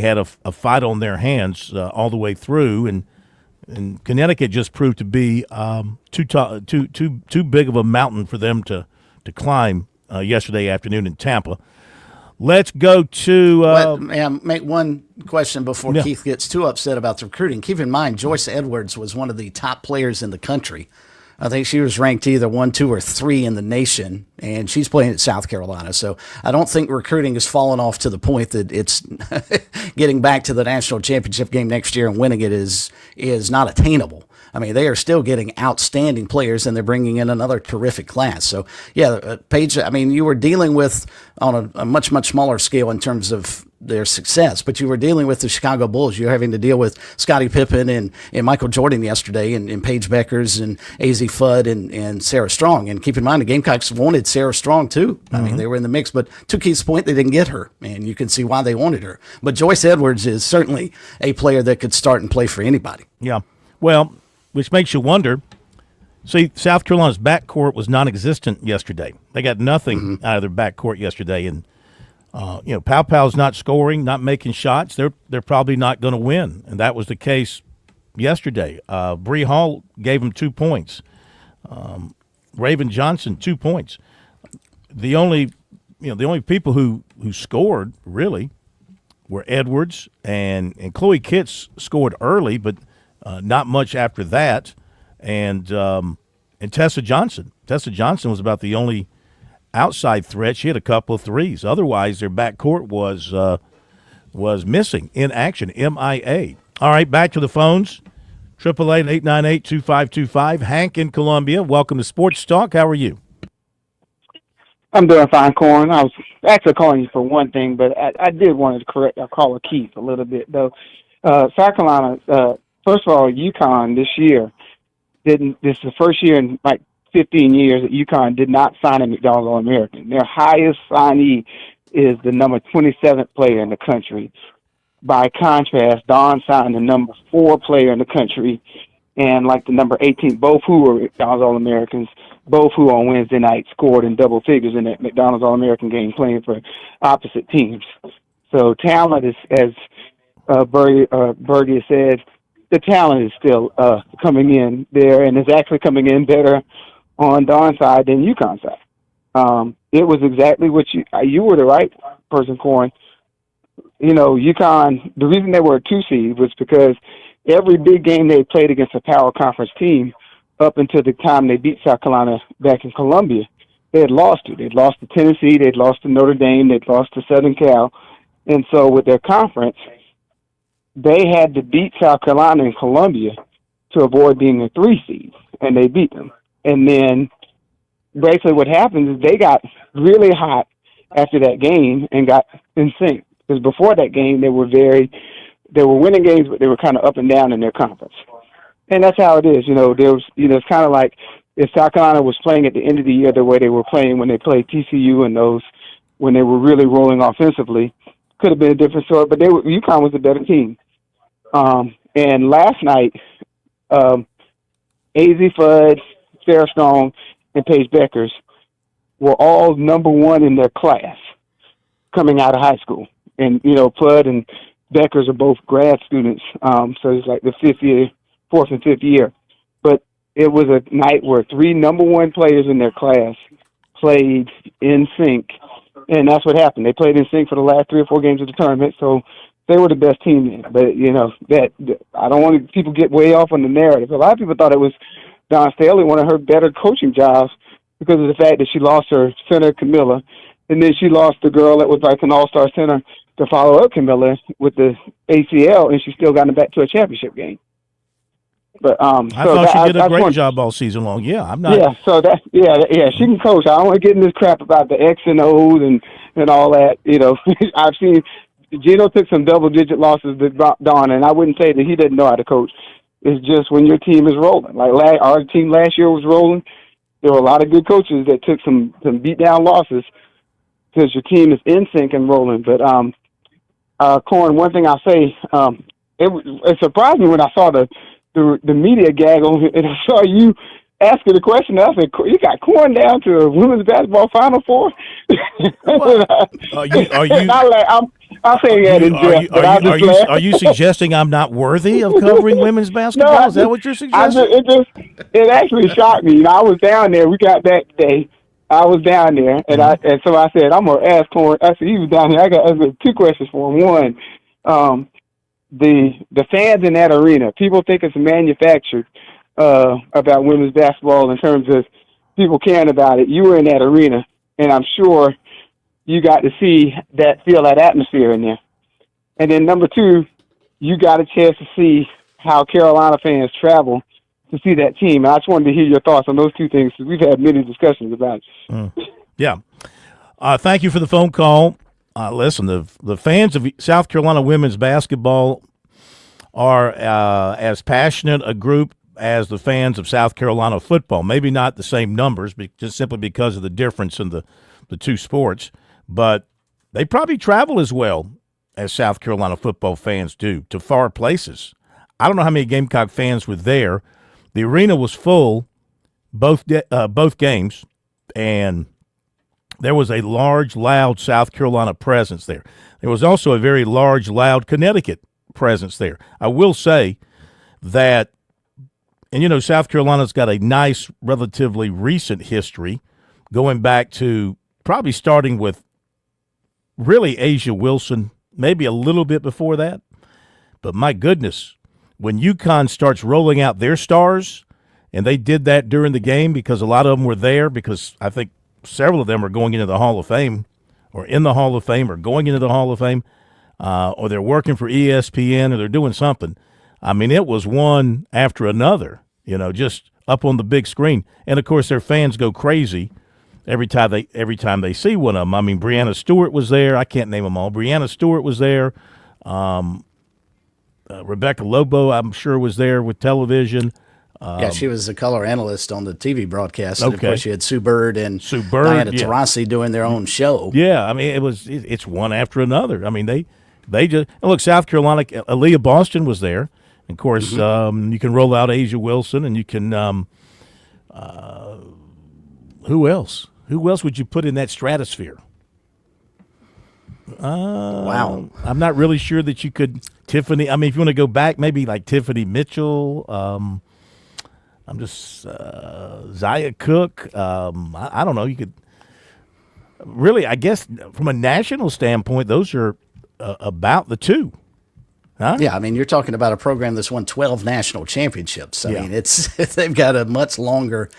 S10: had a fight on their hands all the way through, and Connecticut just proved to be too big of a mountain for them to climb yesterday afternoon in Tampa. Let's go to
S11: make one question before Keith gets too upset about the recruiting. Keep in mind, Joyce Edwards was one of the top players in the country. I think she was ranked either 1, 2, or 3 in the nation, and she's playing at South Carolina. So I don't think recruiting has fallen off to the point that it's getting back to the national championship game next year and winning it is not attainable. I mean, they are still getting outstanding players, and they're bringing in another terrific class. So, Paige, I mean, you were dealing with, on a much, much smaller scale in terms of their success, but you were dealing with the Chicago Bulls. You're having to deal with Scottie Pippen and Michael Jordan yesterday, and Paige Beckers and AZ Fudd and Sarah Strong. And keep in mind, the Gamecocks wanted Sarah Strong, too. I mean, they were in the mix, but to Keith's point, they didn't get her, and you can see why they wanted her. But Joyce Edwards is certainly a player that could start and play for anybody.
S10: Yeah. Well, which makes you wonder. See, South Carolina's backcourt was non-existent yesterday. They got nothing out of their backcourt yesterday, and Pow Pow's not scoring, not making shots. They're probably not going to win, and that was the case yesterday. Bree Hall gave them 2 points. Raven Johnson 2 points. The only people who scored really were Edwards and Chloe Kitts scored early, but not much after that, and Tessa Johnson. Tessa Johnson was about the only outside threat. She had a couple of threes. Otherwise, their backcourt was missing in action, MIA. All right, back to the phones. 888-898-2525. Hank in Columbia. Welcome to Sports Talk. How are you?
S20: I'm doing fine, Corn. I was actually calling you for one thing, but I did want to correct our caller Keith a little bit, though. South Carolina, first of all, UConn this year this is the first year in like 15 years that UConn did not sign a McDonald's All-American. Their highest signee is the number 27th player in the country. By contrast, Don signed the number 4 player in the country and like the number 18, both who were McDonald's All-Americans, both who on Wednesday night scored in double figures in that McDonald's All-American game playing for opposite teams. So talent is, as Bergie said, the talent is still coming in there, and is actually coming in better on Don's side than UConn's side. It was exactly what you were the right person, Corn. UConn, the reason they were a 2 seed was because every big game they played against a power conference team up until the time they beat South Carolina back in Columbia, they had lost to. They'd lost to Tennessee, they'd lost to Notre Dame, they'd lost to Southern Cal. And so with their conference, they had to beat South Carolina and Columbia to avoid being a 3 seed, and they beat them. And then basically what happened is they got really hot after that game and got in sync. Because before that game, they were winning games, but they were kind of up and down in their conference. And that's how it is. It's kind of like if South Carolina was playing at the end of the year the way they were playing when they played TCU and those, when they were really rolling offensively, could have been a different story. But UConn was a better team. And last night, AZ Fudd, Sarah Stone, and Paige Beckers were all number one in their class coming out of high school. And, Fudd and Beckers are both grad students, so it's like the fourth and fifth year. But it was a night where 3 number one players in their class played in sync, and that's what happened. They played in sync for the last 3 or 4 games of the tournament, so they were the best team in. But, that I don't want people to get way off on the narrative. A lot of people thought it was Dawn Staley, one of her better coaching jobs, because of the fact that she lost her center, Camilla, and then she lost the girl that was like an all-star center to follow up Camilla with the ACL, and she still got back to a championship game. But
S10: I thought she did a great job all season long. Yeah, I'm not.
S20: Yeah, so she can coach. I don't want to get in this crap about the X and O's and all that. I've seen Gino took some double-digit losses to Dawn, and I wouldn't say that he didn't know how to coach. It's just when your team is rolling. Like our team last year was rolling. There were a lot of good coaches that took some beat-down losses because your team is in sync and rolling. But, Corn, one thing I'll say, it surprised me when I saw the media gaggle and I saw you asking the question. I said, "You got Corn down to a women's basketball Final Four?" I'm saying that in jest.
S10: Are you suggesting I'm not worthy of covering women's basketball?
S20: No,
S10: is that what you're suggesting?
S20: It actually shocked me. I was down there. We got back today. I was down there, and so I said, I'm gonna ask Corn. I said he was down here. I got 2 questions for him. One, the fans in that arena, people think it's manufactured about women's basketball in terms of people caring about it. You were in that arena, and I'm sure you got to feel that atmosphere in there. And then number 2, you got a chance to see how Carolina fans travel to see that team. And I just wanted to hear your thoughts on those 2 things because we've had many discussions about it.
S10: Yeah. Thank you for the phone call. Listen, the fans of South Carolina women's basketball are as passionate a group as the fans of South Carolina football. Maybe not the same numbers, just simply because of the difference in the 2 sports. But they probably travel as well as South Carolina football fans do to far places. I don't know how many Gamecock fans were there. The arena was full both games, and there was a large, loud South Carolina presence there. There was also a very large, loud Connecticut presence there. I will say that, and South Carolina's got a nice, relatively recent history going back to probably starting with really Asia Wilson, maybe a little bit before that. But my goodness, when UConn starts rolling out their stars, and they did that during the game because a lot of them were there because I think several of them are going into the Hall of Fame or in the Hall of Fame or going into the Hall of Fame or they're working for ESPN or they're doing something. I mean, it was one after another, just up on the big screen. And, of course, their fans go crazy every time they see one of them. I mean, Breanna Stewart was there. I can't name them all. Breanna Stewart was there. Rebecca Lobo, I'm sure, was there with television.
S11: She was a color analyst on the TV broadcast. And of course, you had Sue Bird and Diana Taurasi doing their own show.
S10: Yeah, I mean, it's one after another. I mean, they just look. South Carolina, Aaliyah Boston was there. Of course, you can roll out Asia Wilson, and you can. Who else? Who else would you put in that stratosphere?
S11: Wow.
S10: I'm not really sure that you could. Tiffany, I mean, if you want to go back, maybe like Tiffany Mitchell. I'm just Zaya Cook. I don't know. You could really, I guess, from a national standpoint, those are about the 2. Huh?
S11: Yeah, I mean, you're talking about a program that's won 12 national championships. I mean, they've got a much longer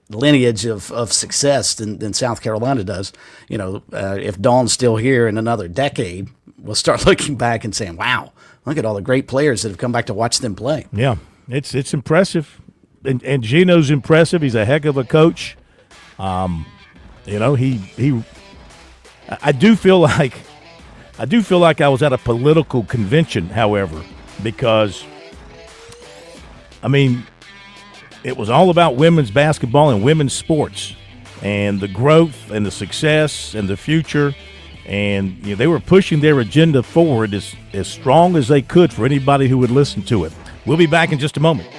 S11: lineage of success than South Carolina does. If Dawn's still here in another decade, we'll start looking back and saying, wow, look at all the great players that have come back to watch them play.
S10: Yeah, it's impressive. And Gino's impressive. He's a heck of a coach. I do feel like I was at a political convention, however, because I mean, it was all about women's basketball and women's sports and the growth and the success and the future. And they were pushing their agenda forward as strong as they could for anybody who would listen to it. We'll be back in just a moment.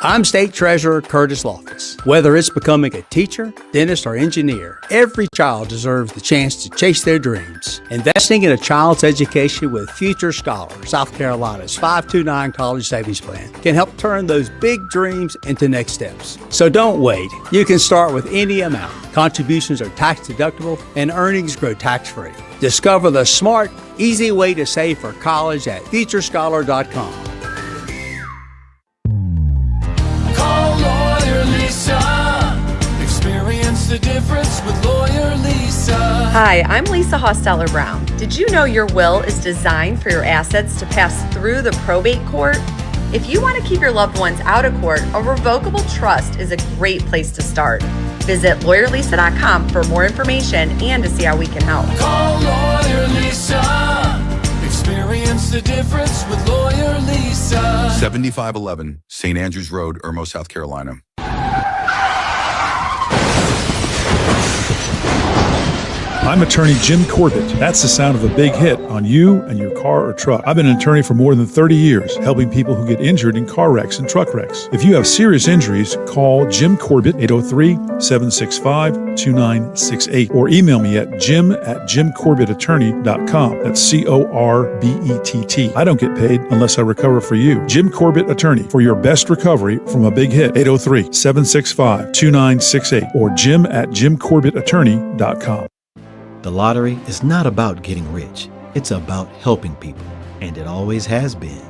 S21: I'm State Treasurer Curtis Loftus. Whether it's becoming a teacher, dentist, or engineer, every child deserves the chance to chase their dreams. Investing in a child's education with Future Scholar, South Carolina's 529 College Savings Plan, can help turn those big dreams into next steps. So don't wait. You can start with any amount. Contributions are tax deductible and earnings grow tax-free. Discover the smart, easy way to save for college at futurescholar.com.
S18: Experience the difference with Lawyer Lisa.
S22: Hi, I'm Lisa Hosteller Brown. Did you know your will is designed for your assets to pass through the probate court? If you want to keep your loved ones out of court, a revocable trust is a great place to start. Visit lawyerlisa.com for more information and to see how we can help.
S18: Call Lawyer Lisa. Experience the difference with Lawyer Lisa.
S23: 7511 St. Andrews Road, Irmo, South Carolina.
S24: I'm attorney Jim Corbett. That's the sound of a big hit on you and your car or truck. I've been an attorney for more than 30 years, helping people who get injured in car wrecks and truck wrecks. If you have serious injuries, call Jim Corbett, 803-765-2968, or email me at jim@jimcorbettattorney.com. That's Corbett. I don't get paid unless I recover for you. Jim Corbett Attorney, for your best recovery from a big hit, 803-765-2968, or jim@jimcorbettattorney.com.
S25: The lottery is not about getting rich. It's about helping people, and it always has been.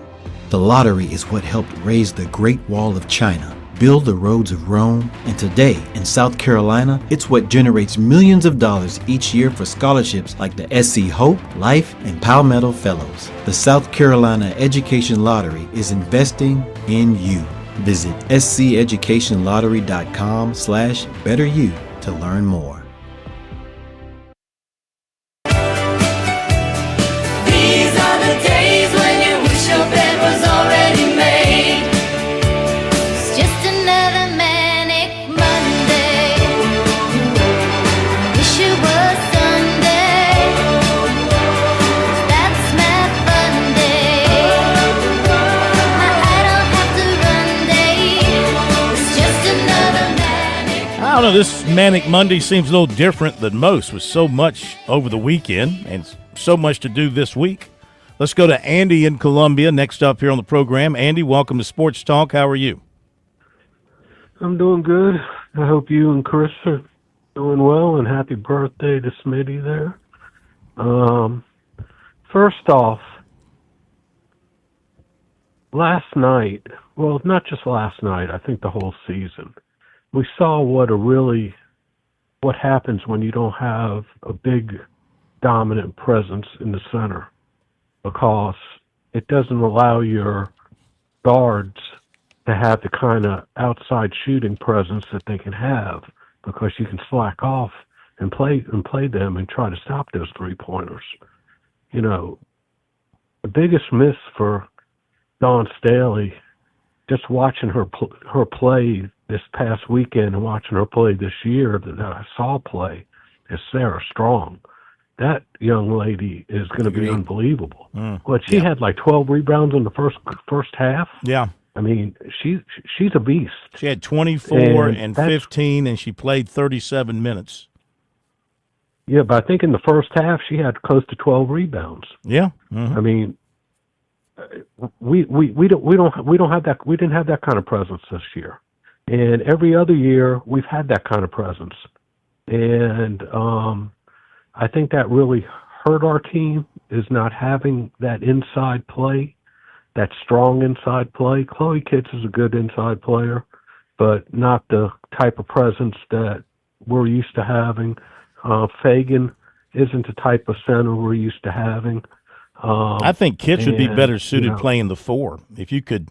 S25: The lottery is what helped raise the Great Wall of China, build the roads of Rome, and today, in South Carolina, it's what generates millions of dollars each year for scholarships like the SC Hope, Life, and Palmetto Fellows. The South Carolina Education Lottery is investing in you. Visit sceducationlottery.com/betteryou to learn more.
S10: I don't know, this Manic Monday seems a little different than most with so much over the weekend and so much to do this week. Let's go to Andy in Columbia next up here on the program. Andy, welcome to Sports Talk. How are you?
S26: I'm doing good. I hope you and Chris are doing well, and happy birthday to Smitty there. First off, last night, well, not just last night, I think the whole season, we saw what happens when you don't have a big dominant presence in the center, because it doesn't allow your guards to have the kind of outside shooting presence that they can have, because you can slack off and play them and try to stop those three-pointers. You know, the biggest miss for Dawn Staley, just watching her play this past weekend and watching her play this year that I saw play, is Sarah Strong. That young lady is going to be unbelievable. But she had like 12 rebounds in the first half.
S10: Yeah.
S26: I mean, she's a beast.
S10: She had 24 and 15, and she played 37 minutes.
S26: Yeah, but I think in the first half she had close to 12 rebounds.
S10: Yeah. Mm-hmm.
S26: I mean, we don't have that. We didn't have that kind of presence this year, and every other year we've had that kind of presence, and I think that really hurt our team, is not having that inside play, that strong inside play. Chloe Kitts is a good inside player, but not the type of presence that we're used to having. Fagan isn't the type of center we're used to having.
S10: I think Kitts would be better suited playing the four. If you could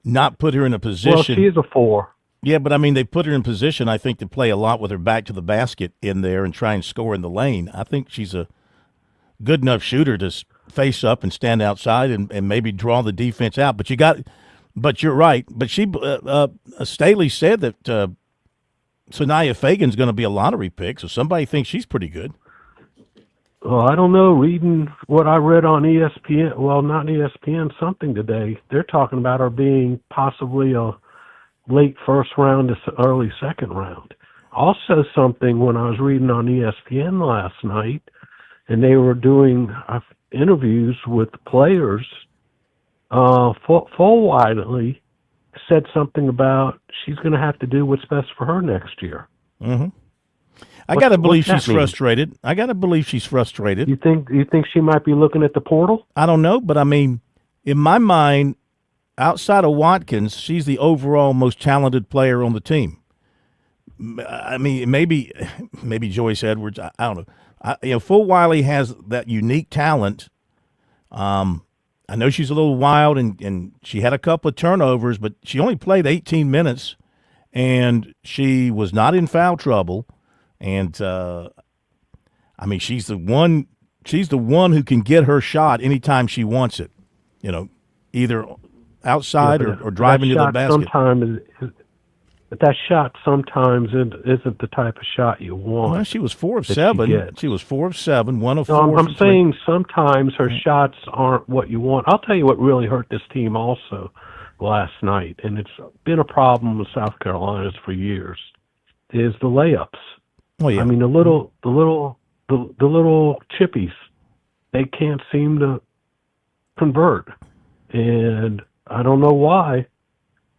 S10: not put her in a position.
S26: Well, she is a four.
S10: Yeah, but I mean, they put her in position, I think, to play a lot with her back to the basket in there and try and score in the lane. I think she's a good enough shooter to face up and stand outside and maybe draw the defense out. But you're right. But Staley said that Sanaya Fagan's going to be a lottery pick, so somebody thinks she's pretty good.
S26: Well, I don't know. Reading what I read on ESPN, well, not ESPN, something today, they're talking about her being possibly a late first round to early second round. Also something when I was reading on ESPN last night, and they were doing interviews with players, Full Wiley said something about she's going to have to do what's best for her next year.
S10: Mm-hmm. I got to believe she's frustrated. You think she might be looking at the portal? I don't know, but I mean, in my mind, outside of Watkins, she's the overall most talented player on the team. I mean, maybe Joyce Edwards. I don't know. Full Wiley has that unique talent. I know she's a little wild, and she had a couple of turnovers, but she only played 18 minutes, and she was not in foul trouble. And I mean, she's the one who can get her shot anytime she wants it. Either outside or driving to the basket.
S26: But that shot sometimes isn't the type of shot you want.
S10: Well, she was 4 of 7. She was 4 of 7, 1 of 4.
S26: I'm saying sometimes her shots aren't what you want. I'll tell you what really hurt this team also last night, and it's been a problem with South Carolina's for years, is the layups.
S10: Oh yeah.
S26: I mean the little chippies, they can't seem to convert, and I don't know why.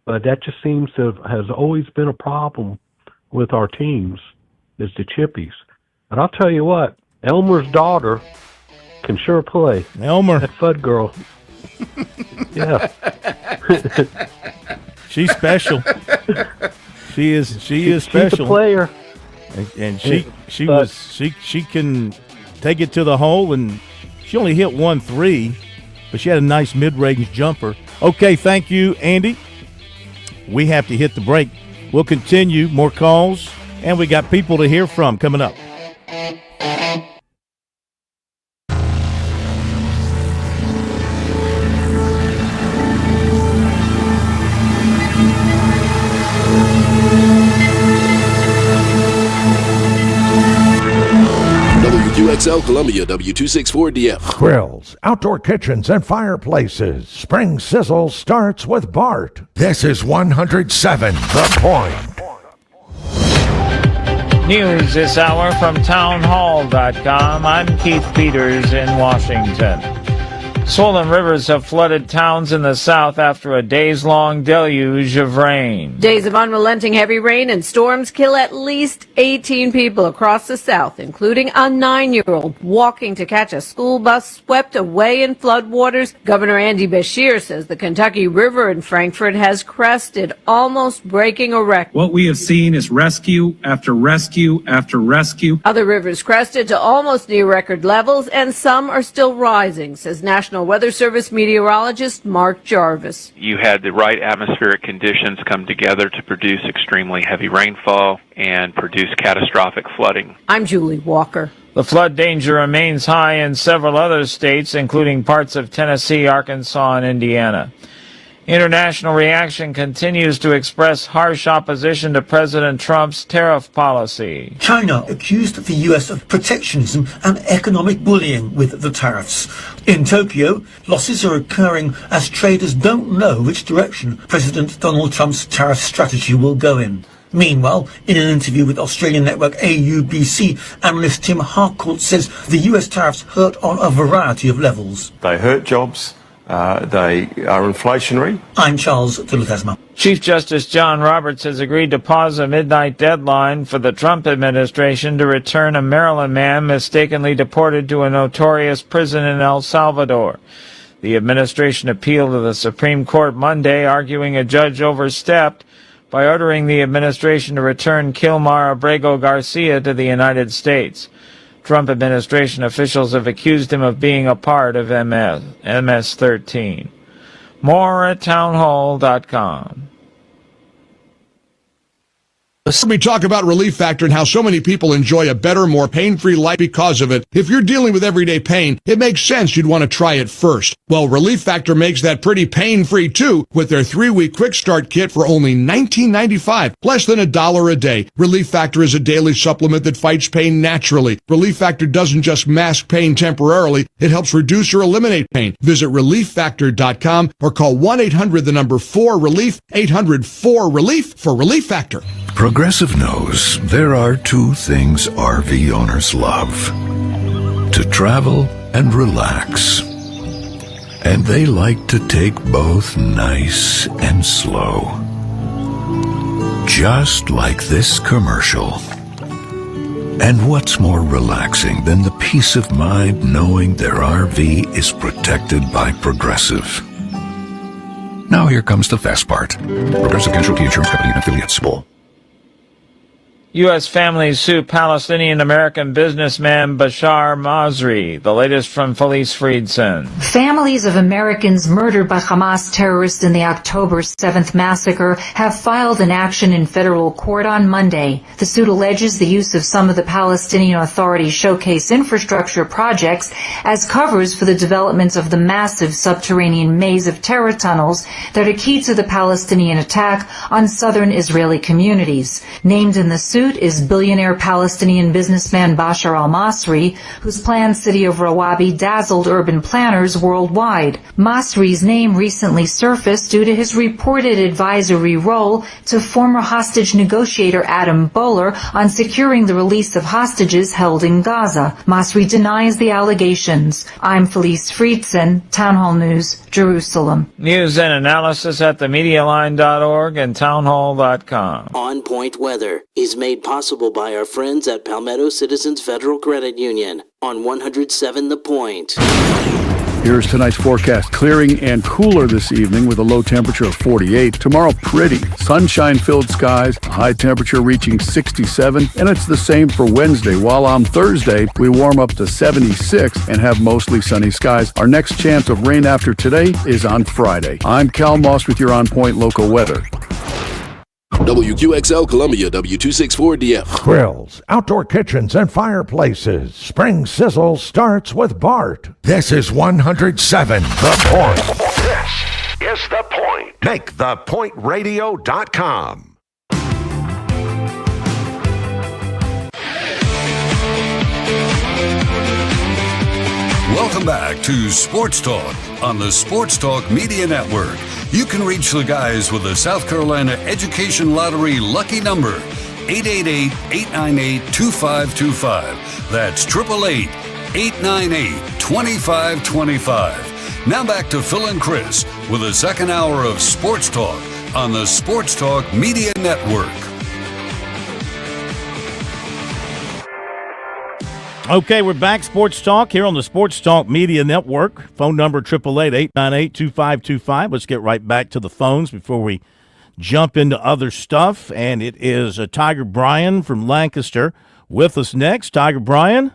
S26: But that just seems to has always been a problem with our teams, is the chippies. But I'll tell you what, Elmer's daughter can sure play.
S10: Elmer.
S26: That Fudd girl. Yeah.
S10: She's special. She is special.
S26: She's a player.
S10: And she can take it to the hole, and she only hit 1 3, but she had a nice mid-range jumper. Okay, thank you, Andy. We have to hit the break. We'll continue, more calls, and we got people to hear from coming up.
S1: WQXL Columbia, W264DF.
S3: Grills, outdoor kitchens, and fireplaces. Spring Sizzle starts with Bart. This is 107 The Point.
S2: News this hour from townhall.com. I'm Keith Peters in Washington. Swollen rivers have flooded towns in the south after a days-long deluge of rain.
S6: Days of unrelenting heavy rain and storms kill at least 18 people across the south, including a 9-year-old walking to catch a school bus swept away in floodwaters. Governor Andy Beshear says the Kentucky River in Frankfort has crested, almost breaking a record.
S7: What we have seen is rescue after rescue after rescue.
S6: Other rivers crested to almost near record levels, and some are still rising, says National Weather Service meteorologist Mark Jarvis.
S8: You had the right atmospheric conditions come together to produce extremely heavy rainfall and produce catastrophic flooding.
S6: I'm Julie Walker.
S2: The flood danger remains high in several other states, including parts of Tennessee, Arkansas, and Indiana. International reaction continues to express harsh opposition to President Trump's tariff policy.
S9: China accused the U.S. of protectionism and economic bullying with the tariffs. In Tokyo, losses are occurring as traders don't know which direction President Donald Trump's tariff strategy will go in. Meanwhile, in an interview with Australian network AUBC, analyst Tim Harcourt says the U.S. tariffs hurt on a variety of levels.
S27: They hurt jobs. They are inflationary.
S9: I'm Charles Duluthasma.
S2: Chief Justice John Roberts has agreed to pause a midnight deadline for the Trump administration to return a Maryland man mistakenly deported to a notorious prison in El Salvador. The administration appealed to the Supreme Court Monday, arguing a judge overstepped by ordering the administration to return Kilmar Abrego Garcia to the United States. Trump administration officials have accused him of being a part of MS-13. More at townhall.com.
S4: Let me talk about Relief Factor and how so many people enjoy a better, more pain-free life because of it. If you're dealing with everyday pain, it makes sense you'd want to try it first. Well, Relief Factor makes that pretty pain-free too with their 3-week quick start kit for only $19.95, less than $1 a day. Relief Factor is a daily supplement that fights pain naturally. Relief Factor doesn't just mask pain temporarily, it helps reduce or eliminate pain. Visit relieffactor.com or call 1-800-4RELIEF, 800-4RELIEF for Relief Factor.
S3: Progressive knows there are two things RV owners love: to travel and relax. And they like to take both nice and slow. Just like this commercial. And what's more relaxing than the peace of mind knowing their RV is protected by Progressive? Now here comes the fast part. Progressive Casualty Insurance Company and Affiliates.
S2: U.S. families sue Palestinian-American businessman Bashar Masri. The latest from Felice Friedson.
S5: Families of Americans murdered by Hamas terrorists in the October 7th massacre have filed an action in federal court on Monday. The suit alleges the use of some of the Palestinian Authority's showcase infrastructure projects as covers for the development of the massive subterranean maze of terror tunnels that are key to the Palestinian attack on southern Israeli communities. Named in the suit is billionaire Palestinian businessman Bashar al-Masri, whose planned city of Rawabi dazzled urban planners worldwide. Masri's name recently surfaced due to his reported advisory role to former hostage negotiator Adam Boehler on securing the release of hostages held in Gaza. Masri denies the allegations. I'm Felice Friedson, Town Hall News, Jerusalem.
S2: News and analysis at themedialine.org and townhall.com.
S12: On Point Weather is made possible by our friends at Palmetto Citizens Federal Credit Union on 107 The Point.
S13: Here's tonight's forecast. Clearing and cooler this evening with a low temperature of 48. Tomorrow, pretty. Sunshine-filled skies, a high temperature reaching 67. And it's the same for Wednesday. While on Thursday, we warm up to 76 and have mostly sunny skies. Our next chance of rain after today is on Friday. I'm Cal Moss with your On Point local weather.
S1: WQXL Columbia, W264DF.
S3: Grills, outdoor kitchens, and fireplaces. Spring Sizzle starts with Bart. This is 107 The Point.
S14: This is The Point. Make thepointradio.com.
S15: Welcome back to Sports Talk on the Sports Talk Media Network. You can reach the guys with the South Carolina Education Lottery lucky number, 888-898-2525. That's 888-898-2525. Now back to Phil and Chris with the second hour of Sports Talk on the Sports Talk Media Network.
S10: Okay, we're back. Sports Talk here on the Sports Talk Media Network. Phone number 888-898-2525. Let's get right back to the phones before we jump into other stuff. And it is Tiger Bryan from Lancaster with us next. Tiger Bryan,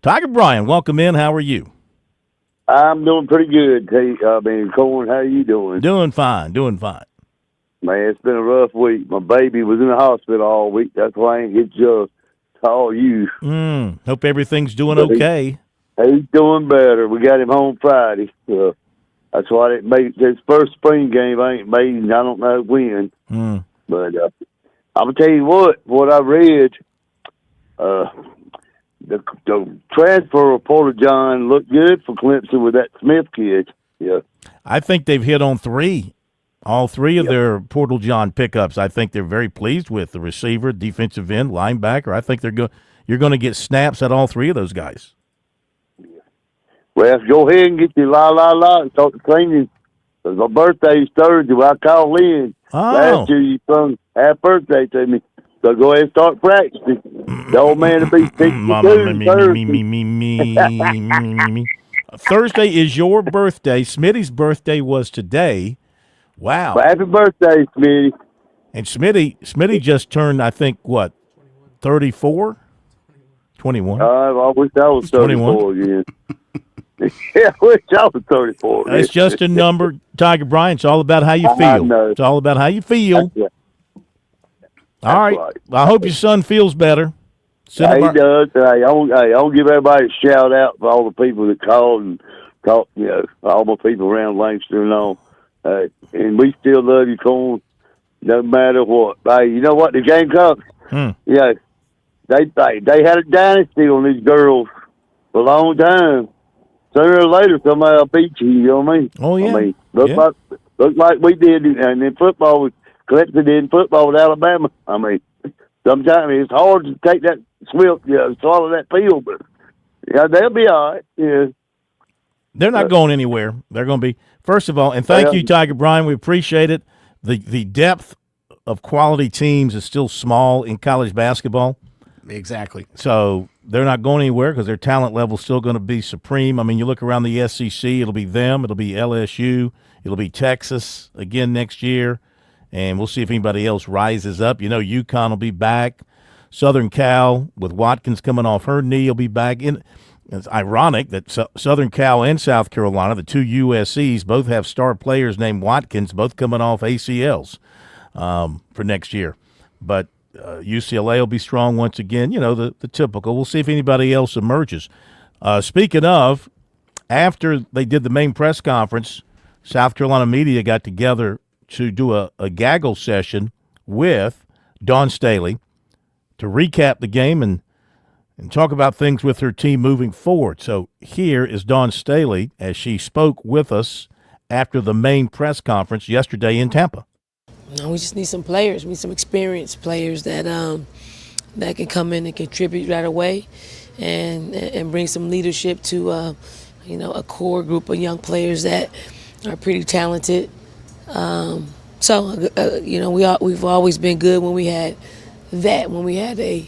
S10: welcome in. How are you?
S16: I'm doing pretty good. Hey, Cohen, how are you doing?
S10: Doing fine.
S16: Man, it's been a rough week. My baby was in the hospital all week. That's why I ain't get just call you.
S10: Hope everything's doing okay.
S16: He's doing better. We got him home Friday. That's why I didn't make his first spring game. I ain't made, and I don't know when. But I'm gonna tell you what I read. The transfer of Porter John looked good for Clemson with that Smith kid. Yeah,
S10: I think they've hit on all three of their Portal John pickups. I think they're very pleased with the receiver, defensive end, linebacker. I think you're going to get snaps at all three of those guys.
S16: Well, go ahead and get your la and start training. Because my birthday's Thursday. When I called in last year, you sung happy birthday to me. So go ahead and start practicing. The old man will be 62 Thursday.
S10: Thursday is your birthday. Smitty's birthday was today. Wow.
S16: Well, happy birthday, Smitty.
S10: And Smitty just turned, I think, 34? 21?
S16: I wish I was 34 again. Yeah, I wish I was 34.
S10: It's just a number, Tiger Bryan. It's all about how you feel. It's all about how you feel. All right. I hope your son feels better.
S16: Yeah, he does. Hey, I want to give everybody a shout out for all the people that called and talked, all my people around Lancaster and all. And we still love you, Corn, no matter what. Hey, you know what? The Gamecocks, they had a dynasty on these girls for a long time. Sooner or later, somebody will beat you. You know what I mean?
S10: Oh yeah.
S16: I mean, look like we did, and in football, Clemson did in football with Alabama. I mean, sometimes it's hard to take that swallow that pill, but they'll be all right. Yeah.
S10: They're not going anywhere. They're going to be, first of all, and thank you, Tiger Brian. We appreciate it. The depth of quality teams is still small in college basketball.
S11: Exactly.
S10: So they're not going anywhere because their talent level is still going to be supreme. I mean, you look around the SEC, it'll be them, it'll be LSU, it'll be Texas again next year, and we'll see if anybody else rises up. UConn will be back. Southern Cal, with Watkins coming off her knee, will be back. It's ironic that Southern Cal and South Carolina, the two USCs, both have star players named Watkins, both coming off ACLs for next year. But UCLA will be strong once again, the typical. We'll see if anybody else emerges. Speaking of, after they did the main press conference, South Carolina media got together to do a gaggle session with Dawn Staley to recap the game and talk about things with her team moving forward. So here is Dawn Staley as she spoke with us after the main press conference yesterday in Tampa.
S17: We just need some players. We need some experienced players that can come in and contribute right away and bring some leadership to a core group of young players that are pretty talented. We've always been good when we had that, when we had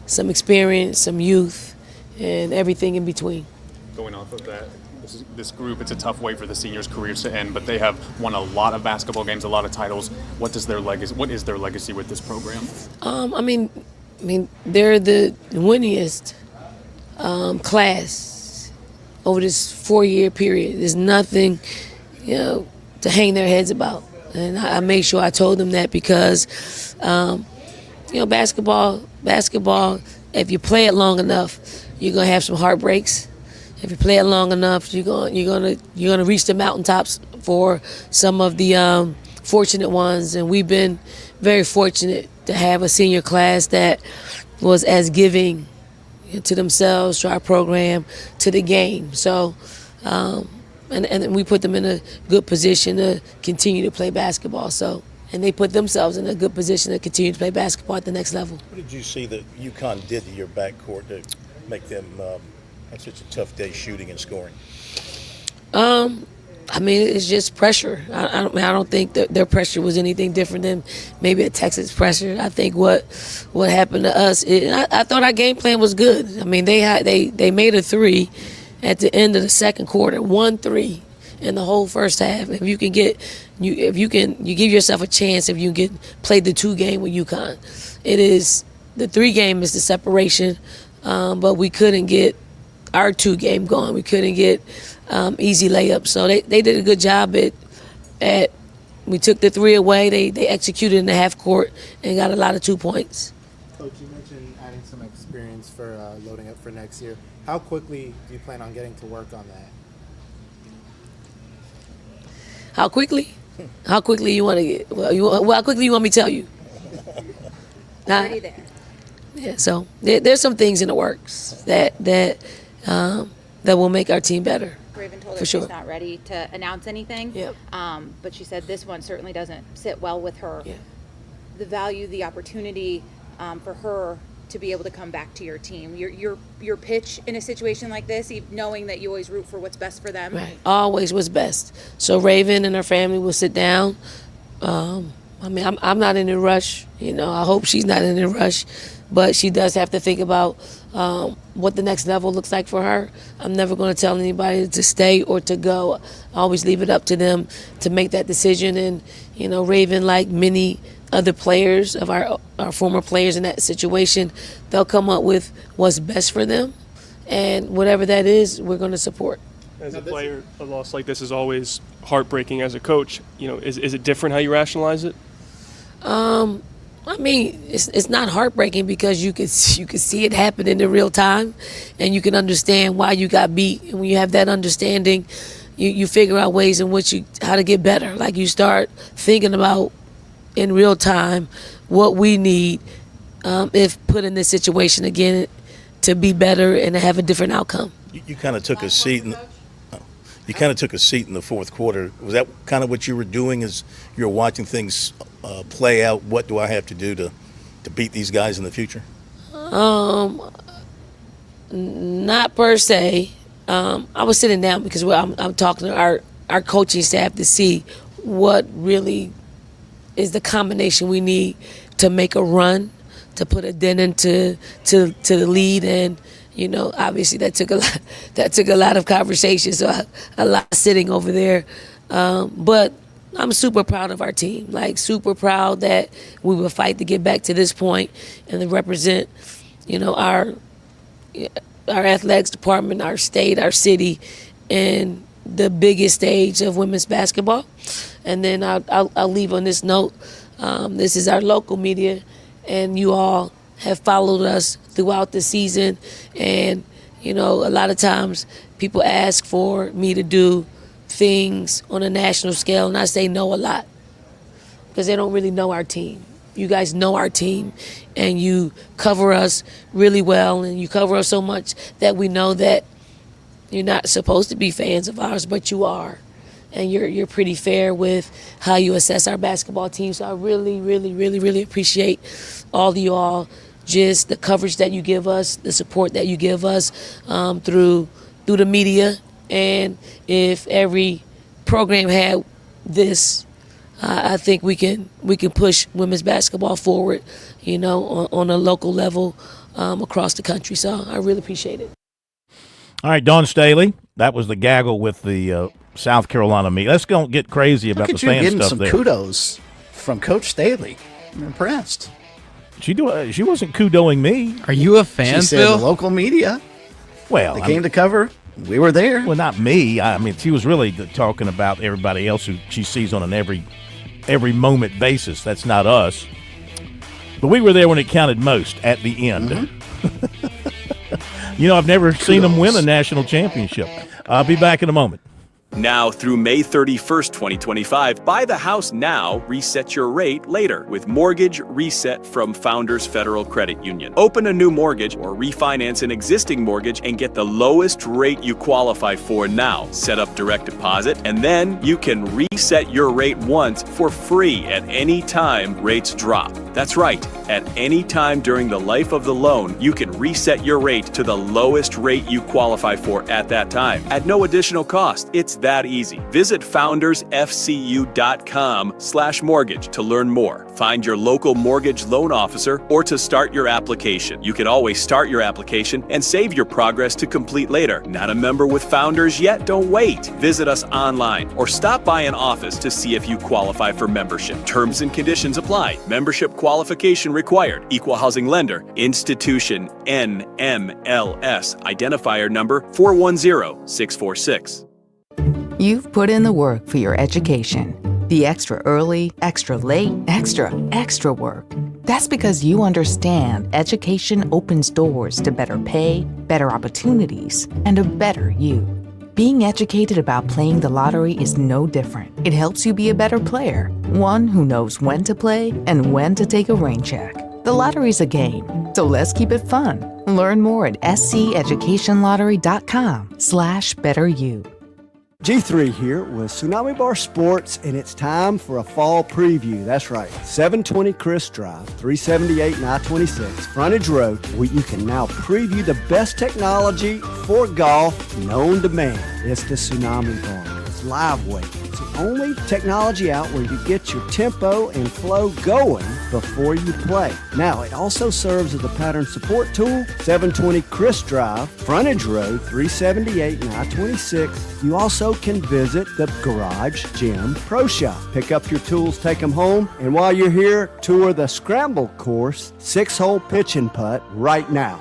S17: some experience, some youth, and everything in between.
S18: Going off of that, this group, it's a tough way for the seniors' careers to end, but they have won a lot of basketball games, a lot of titles. What is their legacy with this program? I mean,
S17: they're the winningest class over this 4-year period. There's nothing, to hang their heads about. And I made sure I told them that because, basketball, if you play it long enough, you're gonna have some heartbreaks. If you play it long enough, you're gonna reach the mountaintops for some of the fortunate ones. And we've been very fortunate to have a senior class that was as giving to themselves, to our program, to the game. So, and we put them in a good position to continue to play basketball. So, and they put themselves in a good position to continue to play basketball at the next level.
S10: What did you see that UConn did to your backcourt to make them have such a tough day shooting and scoring?
S17: It's just pressure. I don't think that their pressure was anything different than maybe a Texas pressure. I think what happened to us, I thought our game plan was good. I mean, they made a three at the end of the second quarter, 1-3 in the whole first half. If you give yourself a chance if you can play the 2 game with UConn. It is the 3 game is the separation, but we couldn't get our 2 game going. We couldn't get easy layups. So they did a good job at we took the 3 away. They executed in the half court and got a lot of 2 points.
S11: Coach, you mentioned adding some experience for loading up for next year. How quickly do you plan on getting to work on that?
S17: How quickly? How quickly you want to get? How quickly you want me to tell you?
S19: Already there.
S17: Yeah. So there's some things in the works that will make our team better.
S19: Raven told
S17: for
S19: her
S17: sure.
S19: She's not ready to announce anything.
S17: Yep.
S19: But she said this one certainly doesn't sit well with her.
S17: Yeah.
S19: The value, the opportunity for her to be able to come back to your team. Your pitch in a situation like this, knowing that you always root for what's best for them.
S17: Right. Always what's best. So Raven and her family will sit down. I'm not in a rush. I hope she's not in a rush, but she does have to think about what the next level looks like for her. I'm never going to tell anybody to stay or to go. I always leave it up to them to make that decision. And Raven, like many other players of our former players in that situation, they'll come up with what's best for them, and whatever that is, we're going to support.
S20: As a player, a loss like this is always heartbreaking. As a coach, is it different how you rationalize it?
S17: I mean, it's not heartbreaking because you can see it happening in real time, and you can understand why you got beat. And when you have that understanding, you figure out ways in which how to get better. Like you start thinking about in real time what we need if put in this situation again to be better and to have a different outcome.
S10: You kind of took a seat in the fourth quarter. Was that kind of what you were doing as you were watching things play out? What do I have to do to beat these guys in the future?
S17: Not per se. I was sitting down because I'm talking to our coaching staff to see what really is the combination we need to make a run, to put a dent into the lead. And obviously that took a lot of conversation, so a lot sitting over there. But I'm super proud of our team, like super proud that we would fight to get back to this point and to represent, our athletics department, our state, our city, and the biggest stage of women's basketball. And then I'll leave on this note. This is our local media, and you all have followed us throughout the season. And, a lot of times people ask for me to do things on a national scale, and I say no a lot because they don't really know our team. You guys know our team, and you cover us really well, and you cover us so much that we know that you're not supposed to be fans of ours, but you are. And you're pretty fair with how you assess our basketball team. So I really, really, really, really appreciate all of you all, just the coverage that you give us, the support that you give us through the media. And if every program had this, I think we can push women's basketball forward, on a local level across the country. So I really appreciate it.
S10: All right, Dawn Staley, that was the gaggle with the South Carolina meet. Let's go get crazy about the fan stuff there.
S7: Look at you getting some kudos from Coach Staley. I'm impressed.
S10: She wasn't kudoing me.
S21: Are you a fan,
S7: She said
S21: Phil?
S7: the local media.
S10: Well,
S7: they came to cover. We were there.
S10: Well, not me. I mean, she was really talking about everybody else who she sees on an every moment basis. That's not us. But we were there when it counted most at the end.
S7: Mm-hmm.
S10: I've never seen them win a national championship. I'll be back in a moment.
S22: Now through May 31st, 2025, buy the house now, reset your rate later with Mortgage Reset from Founders Federal Credit Union. Open a new mortgage or refinance an existing mortgage and get the lowest rate you qualify for now. Set up direct deposit, and then you can reset your rate once for free at any time rates drop. That's right. At any time during the life of the loan, you can reset your rate to the lowest rate you qualify for at that time at no additional cost. It's that easy. Visit foundersfcu.com/mortgage to learn more. Find your local mortgage loan officer or to start your application. You can always start your application and save your progress to complete later. Not a member with Founders yet? Don't wait. Visit us online or stop by an office to see if you qualify for membership. Terms and conditions apply. Membership qualification required. Equal housing lender. Institution NMLS. Identifier number 410646.
S23: You've put in the work for your education. The extra early, extra late, extra work. That's because you understand education opens doors to better pay, better opportunities, and a better you. Being educated about playing the lottery is no different. It helps you be a better player, one who knows when to play and when to take a rain check. The lottery's a game, so let's keep it fun. Learn more at sceducationlottery.com/betteryou.
S24: G3 here with Tsunami Bar Sports, and it's time for a fall preview. That's right, 720 Chris Drive, 378 and I-26, Frontage Road, where you can now preview the best technology for golf known to man. It's the Tsunami Bar. It's live weight. It's the only technology out where you get your tempo and flow going before you play. Now, it also serves as a pattern support tool. 720 Chris Drive, Frontage Road, 378 and I-26. You also can visit the Garage Gym Pro Shop. Pick up your tools, take them home, and while you're here, tour the Scramble Course 6-hole pitch and putt right now.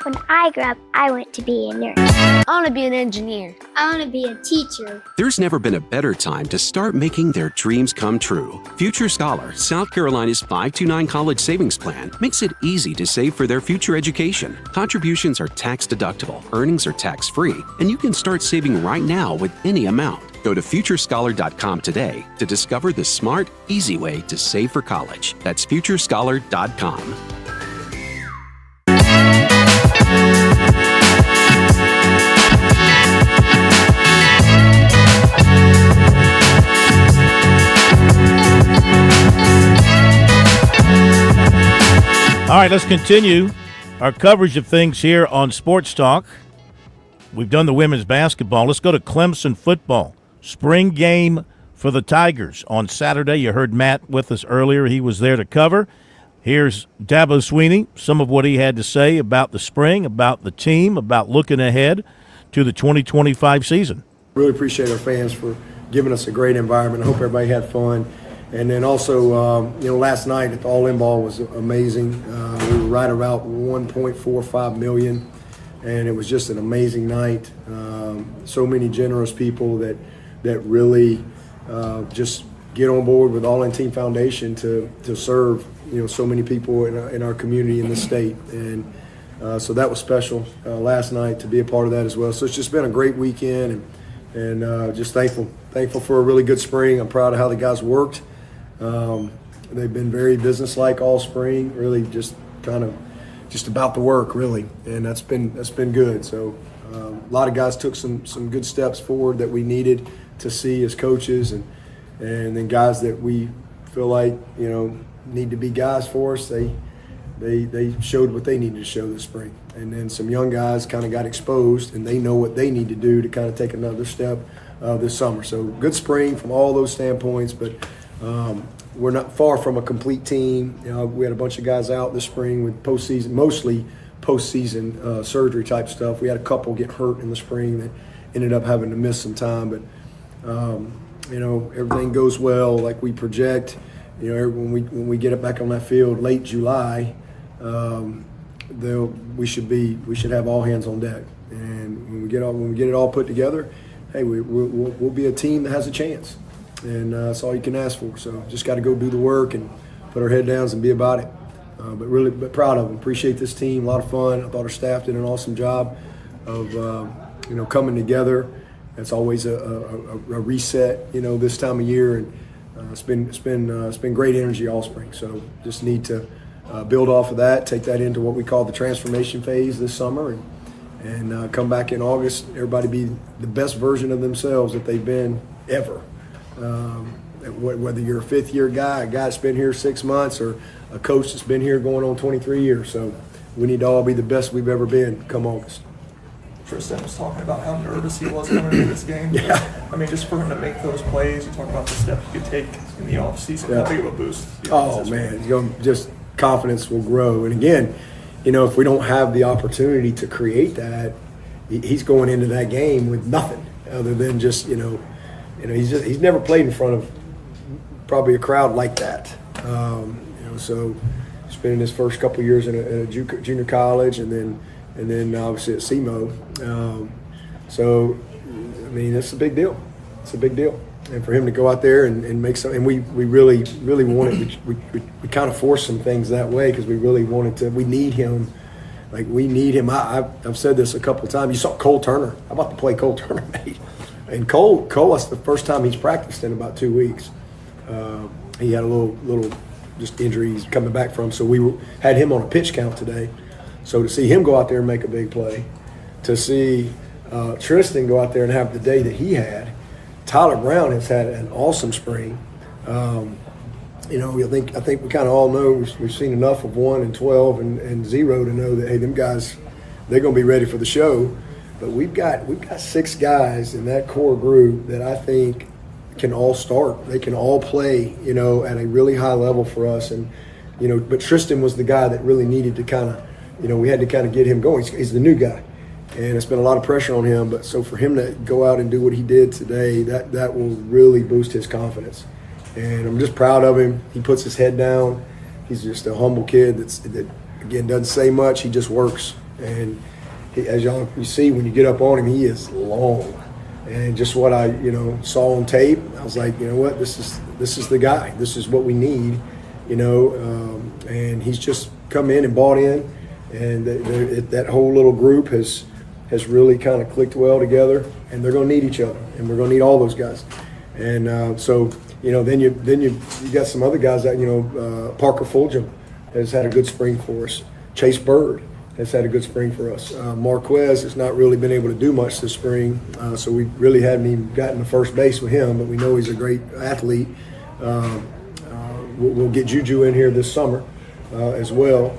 S25: When
S6: I grew up, I want to be a nurse.
S8: I want to be an engineer.
S6: I want to be a teacher.
S9: There's never been a better time to start making their dreams come true. Future Scholar, South Carolina's 529 college savings plan, makes it easy to save for their future education. Contributions are tax deductible, earnings are tax free, and you can start saving right now with any amount. Go to futurescholar.com today to discover the smart, easy way to save for college. That's futurescholar.com.
S10: All right, let's continue our coverage of things here on Sports Talk. We've done the women's basketball. Let's go to Clemson football. Spring game for the Tigers on Saturday. You heard Matt with us earlier. He was there to cover. Here's Dabo Swinney, some of what he had to say about the spring, about the team, about looking ahead to the 2025 season.
S21: Really appreciate our fans for giving us a great environment. I hope everybody had fun. And then also, last night at the All-In Ball was amazing. We were right about 1.45 million, and it was just an amazing night. So many generous people that really just get on board with All-In Team Foundation to serve so many people in our community in this state, and so that was special last night to be a part of that as well. So it's just been a great weekend, and just thankful for a really good spring. I'm proud of how the guys worked. They've been very businesslike all spring, really just about the work, really, and that's been good. So a lot of guys took some good steps forward that we needed to see as coaches, and then guys that we feel like need to be guys for us. They showed what they needed to show this spring, and then some young guys kind of got exposed, and they know what they need to do to kind of take another step this summer. So good spring from all those standpoints, but. We're not far from a complete team. We had a bunch of guys out this spring with mostly postseason surgery type stuff. We had a couple get hurt in the spring that ended up having to miss some time, but everything goes well like we project. When we get it back on that field late July, we should have all hands on deck. And when we get it all put together, hey, we'll be a team that has a chance. And that's all you can ask for. So just got to go do the work and put our head down and be about it. But really proud of them. Appreciate this team. A lot of fun. I thought our staff did an awesome job of coming together. It's always a reset, this time of year, and it's been great energy all spring. So just need to build off of that, take that into what we call the transformation phase this summer, and come back in August. Everybody be the best version of themselves that they've been ever. Whether you're a fifth-year guy, a guy that's been here 6 months, or a coach that's been here going on 23 years. So we need to all be the best we've ever been come August.
S25: Tristan was talking about how nervous he was coming into this game.
S21: Yeah.
S25: I mean, just for him to make those plays, you talk about the steps you could take in the offseason. How big of a boost?
S21: Oh, man, just confidence will grow. And again, if we don't have the opportunity to create that, he's going into that game with nothing other than just, he's never played in front of probably a crowd like that. So he's been in his first couple of years in a junior college, and then obviously at SEMO. So I mean, it's a big deal. It's a big deal, and for him to go out there and make some, and we really wanted. We kind of forced some things that way because we really wanted to. We need him. Like we need him. I've said this a couple of times. You saw Cole Turner. How about to play Cole Turner, mate? And Cole, that's the first time he's practiced in about 2 weeks. He had a little just injury he's coming back from, so we had him on a pitch count today. So to see him go out there and make a big play, to see Tristan go out there and have the day that he had, Tyler Brown has had an awesome spring. I think we kind of all know we've seen enough of 1 and 12 and 0 to know that, hey, them guys, they're going to be ready for the show. But we've got 6 guys in that core group that I think can all start. They can all play, at a really high level for us. And, but Tristan was the guy that really needed to kind of, we had to kind of get him going. He's the new guy. And it's been a lot of pressure on him. But so for him to go out and do what he did today, that will really boost his confidence. And I'm just proud of him. He puts his head down. He's just a humble kid that again, doesn't say much. He just works. And as you see when you get up on him, he is long. And just what I saw on tape, I was like, you know what, this is the guy. This is what we need, and he's just come in and bought in, and that whole little group has really kind of clicked well together, and they're going to need each other, and we're going to need all those guys. And so then you got some other guys that Parker Fulgham has had a good spring for us. Chase Bird has had a good spring for us. Marquez has not really been able to do much this spring, so we really haven't even gotten to first base with him, but we know he's a great athlete. We'll get Juju in here this summer as well.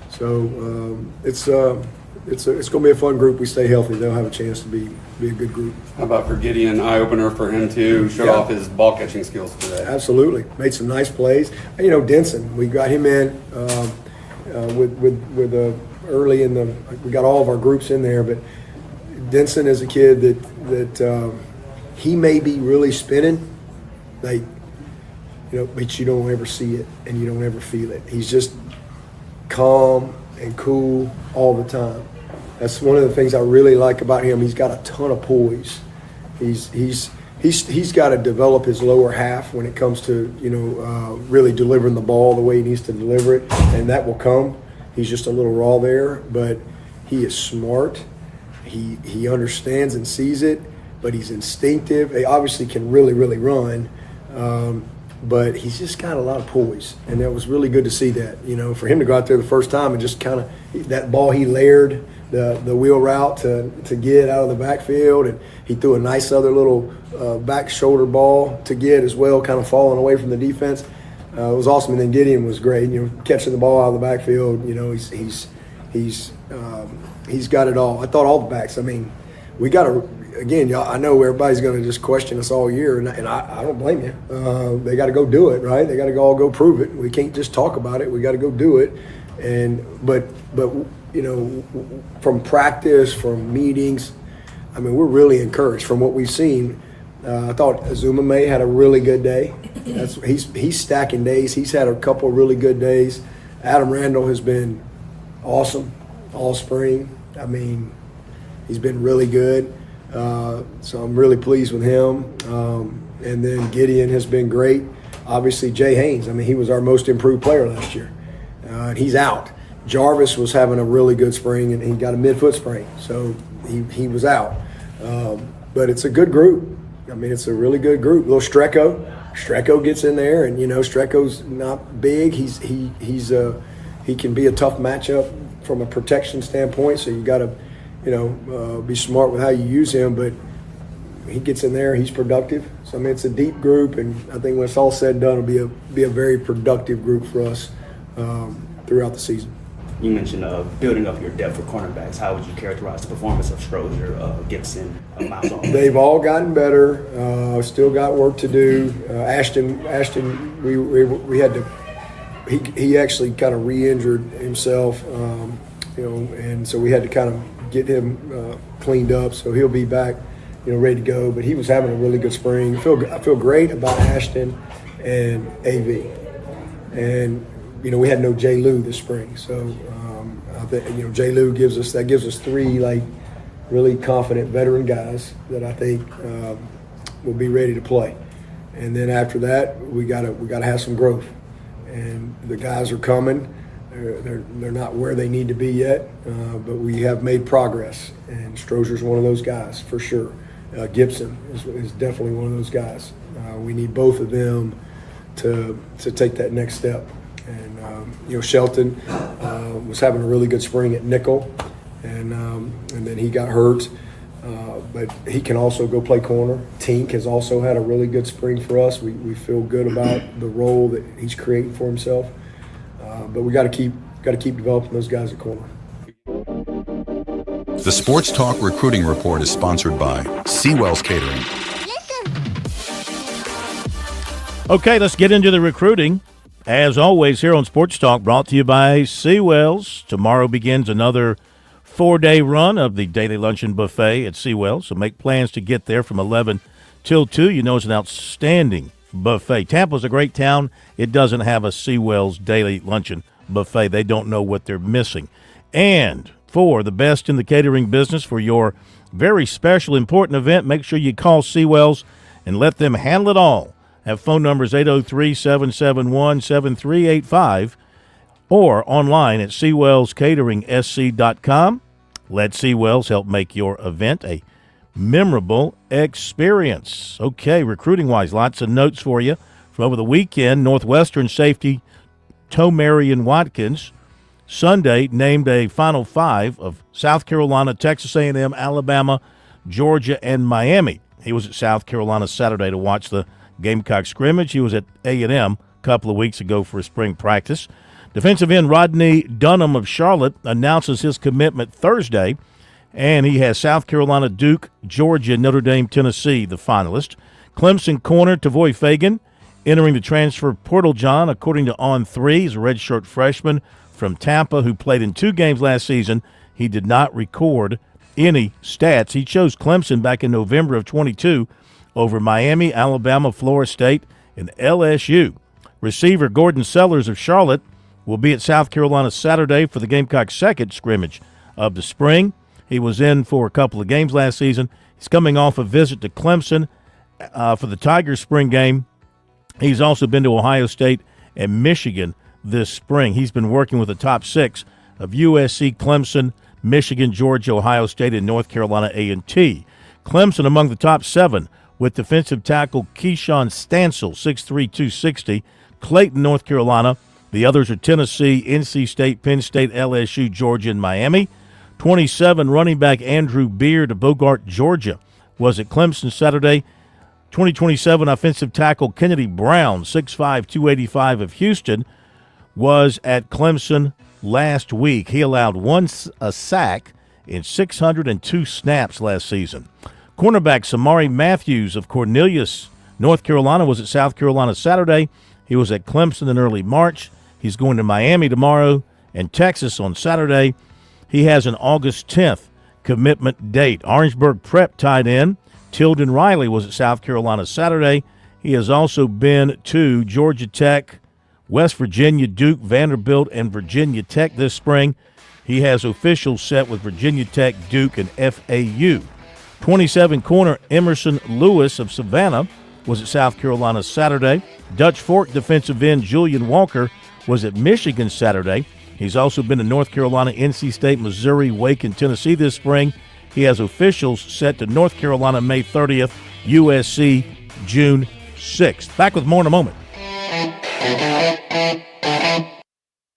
S21: So it's going to be a fun group. We stay healthy, they'll have a chance to be a good group.
S2: How about for Gideon, eye-opener for him too, showed off his ball-catching skills today.
S21: Absolutely. Made some nice plays. And, Denson, we got him in with early in we got all of our groups in there, but Denson is a kid that he may be really spinning, but you don't ever see it and you don't ever feel it. He's just calm and cool all the time. That's one of the things I really like about him. He's got a ton of poise. He's got to develop his lower half when it comes to really delivering the ball the way he needs to deliver it, and that will come. He's just a little raw there, but he is smart. He understands and sees it, but he's instinctive. He obviously can really, really run, but he's just got a lot of poise, and that was really good to see that. For him to go out there the first time and just kind of that ball he layered the wheel route to get out of the backfield, and he threw a nice other little back shoulder ball to get as well, kind of falling away from the defense. It was awesome, and then Gideon was great. Catching the ball out of the backfield. He's got it all. I thought all the backs. I mean, we got to again. Y'all, I know everybody's going to just question us all year, and I don't blame you. They got to go do it, right? They got to all go prove it. We can't just talk about it. We got to go do it. But from practice, from meetings, I mean, we're really encouraged from what we've seen. I thought Azuma May had a really good day. He's stacking days. He's had a couple of really good days. Adam Randall has been awesome all spring. I mean, he's been really good. So I'm really pleased with him. And then Gideon has been great. Obviously, Jay Haynes. I mean, he was our most improved player last year. And he's out. Jarvis was having a really good spring, and he got a midfoot sprain, so he was out. But it's a good group. I mean, it's a really good group. Little Strecco gets in there, and Strecco's not big. He can be a tough matchup from a protection standpoint. So you got to be smart with how you use him. But he gets in there, he's productive. So I mean, it's a deep group, and I think when it's all said and done, it'll be a very productive group for us throughout the season.
S4: You mentioned building up your depth for cornerbacks. How would you characterize the performance of Strozier, Gibson, Miles Owens?
S21: They've all gotten better. Still got work to do. Ashton, we had to. He actually kind of re-injured himself, and so we had to kind of get him cleaned up. So he'll be back, ready to go. But he was having a really good spring. I feel great about Ashton and AV, and. We had no J. Lou this spring, so I think J. Lou gives us three really confident veteran guys that I think will be ready to play. And then after that, we gotta have some growth, and the guys are coming. They're not where they need to be yet, but we have made progress. And Strozier's one of those guys for sure. Gibson is definitely one of those guys. We need both of them to take that next step. And Shelton was having a really good spring at nickel, and then he got hurt, but he can also go play corner. Tink has also had a really good spring for us. We feel good about the role that he's creating for himself, but we got to keep developing those guys at corner.
S5: The Sports Talk Recruiting Report is sponsored by Seawell's Catering.
S10: Okay, let's get into the recruiting. As always, here on Sports Talk, brought to you by Seawell's. Tomorrow begins another 4-day run of the Daily Luncheon Buffet at Seawell's, so make plans to get there from 11 till 2. It's an outstanding buffet. Tampa's a great town. It doesn't have a Seawell's Daily Luncheon Buffet. They don't know what they're missing. And for the best in the catering business for your very special, important event. Make sure you call Seawells and let them handle it all. Have phone numbers 803-771-7385 or online at SeawellsCateringSC.com. Let Seawells help make your event a memorable experience. Okay, recruiting-wise, lots of notes for you from over the weekend. Northwestern safety Tomarion Watkins Sunday named a Final Five of South Carolina, Texas A&M, Alabama, Georgia, and Miami. He was at South Carolina Saturday to watch the Gamecock scrimmage. He was at A&M a couple of weeks ago for a spring practice. Defensive end Rodney Dunham of Charlotte announces his commitment Thursday, and he has South Carolina, Duke, Georgia, Notre Dame, Tennessee, the finalist. Clemson corner Tavoy Fagan entering the transfer portal, John, according to On3. He's a redshirt freshman from Tampa who played in 2 games last season. He did not record any stats. He chose Clemson back in November of 22 over Miami, Alabama, Florida State, and LSU. Receiver Gordon Sellers of Charlotte will be at South Carolina Saturday for the Gamecocks' second scrimmage of the spring. He was in for a couple of games last season. He's coming off a visit to Clemson for the Tigers spring game. He's also been to Ohio State and Michigan this spring. He's been working with the top 6 of USC, Clemson, Michigan, Georgia, Ohio State, and North Carolina A&T. Clemson among the top 7 with defensive tackle Keyshawn Stansel, 6'3", 260, Clayton, North Carolina. The others are Tennessee, NC State, Penn State, LSU, Georgia, and Miami. 27, running back Andrew Beard of Bogart, Georgia, was at Clemson Saturday. 2027 offensive tackle Kennedy Brown, 6'5", 285 of Houston, was at Clemson last week. He allowed a sack in 602 snaps last season. Cornerback Samari Matthews of Cornelius, North Carolina, was at South Carolina Saturday. He was at Clemson in early March. He's going to Miami tomorrow and Texas on Saturday. He has an August 10th commitment date. Orangeburg Prep tight end Tilden Riley was at South Carolina Saturday. He has also been to Georgia Tech, West Virginia, Duke, Vanderbilt, and Virginia Tech this spring. He has officials set with Virginia Tech, Duke, and FAU. 27 corner Emerson Lewis of Savannah was at South Carolina Saturday. Dutch Fork defensive end Julian Walker was at Michigan Saturday. He's also been to North Carolina, NC State, Missouri, Wake, and Tennessee this spring. He has officials set to North Carolina May 30th, USC June 6th. Back with more in a moment.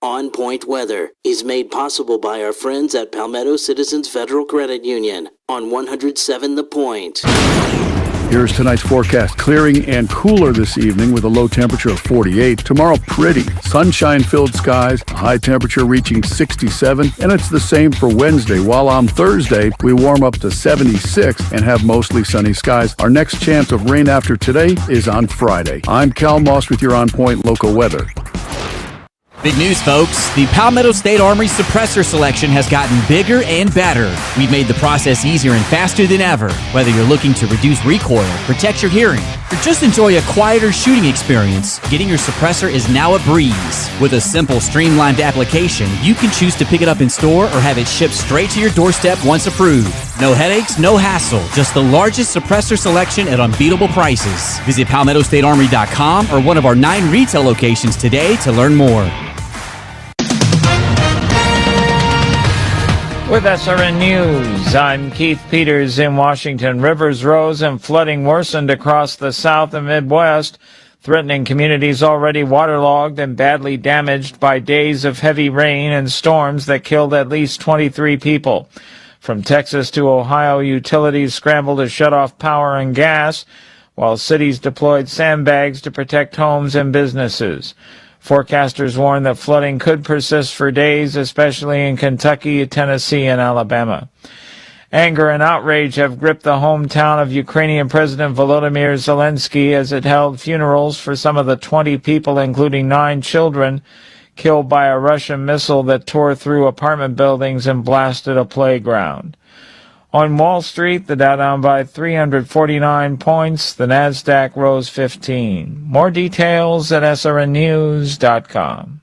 S1: On Point Weather is made possible by our friends at Palmetto Citizens Federal Credit Union on 107 The Point.
S3: Here's tonight's forecast. Clearing and cooler this evening with a low temperature of 48. Tomorrow, pretty. Sunshine-filled skies, a high temperature reaching 67. And it's the same for Wednesday. While on Thursday, we warm up to 76 and have mostly sunny skies. Our next chance of rain after today is on Friday. I'm Cal Moss with your On Point local weather.
S12: Big news, folks. The Palmetto State Armory suppressor selection has gotten bigger and better. We've made the process easier and faster than ever. Whether you're looking to reduce recoil, protect your hearing, or just enjoy a quieter shooting experience, getting your suppressor is now a breeze. With a simple, streamlined application, you can choose to pick it up in store or have it shipped straight to your doorstep once approved. No headaches, no hassle. Just the largest suppressor selection at unbeatable prices. Visit PalmettoStateArmory.com or one of our 9 retail locations today to learn more.
S13: With SRN News, I'm Keith Peters in Washington. Rivers rose and flooding worsened across the South and Midwest, threatening communities already waterlogged and badly damaged by days of heavy rain and storms that killed at least 23 people. From Texas to Ohio, utilities scrambled to shut off power and gas, while cities deployed sandbags to protect homes and businesses. Forecasters warn that flooding could persist for days, especially in Kentucky, Tennessee, and Alabama. Anger and outrage have gripped the hometown of Ukrainian President Volodymyr Zelensky as it held funerals for some of the 20 people, including 9 children, killed by a Russian missile that tore through apartment buildings and blasted a playground. On Wall Street, the Dow down by 349 points. The Nasdaq rose 15. More details at srnnews.com.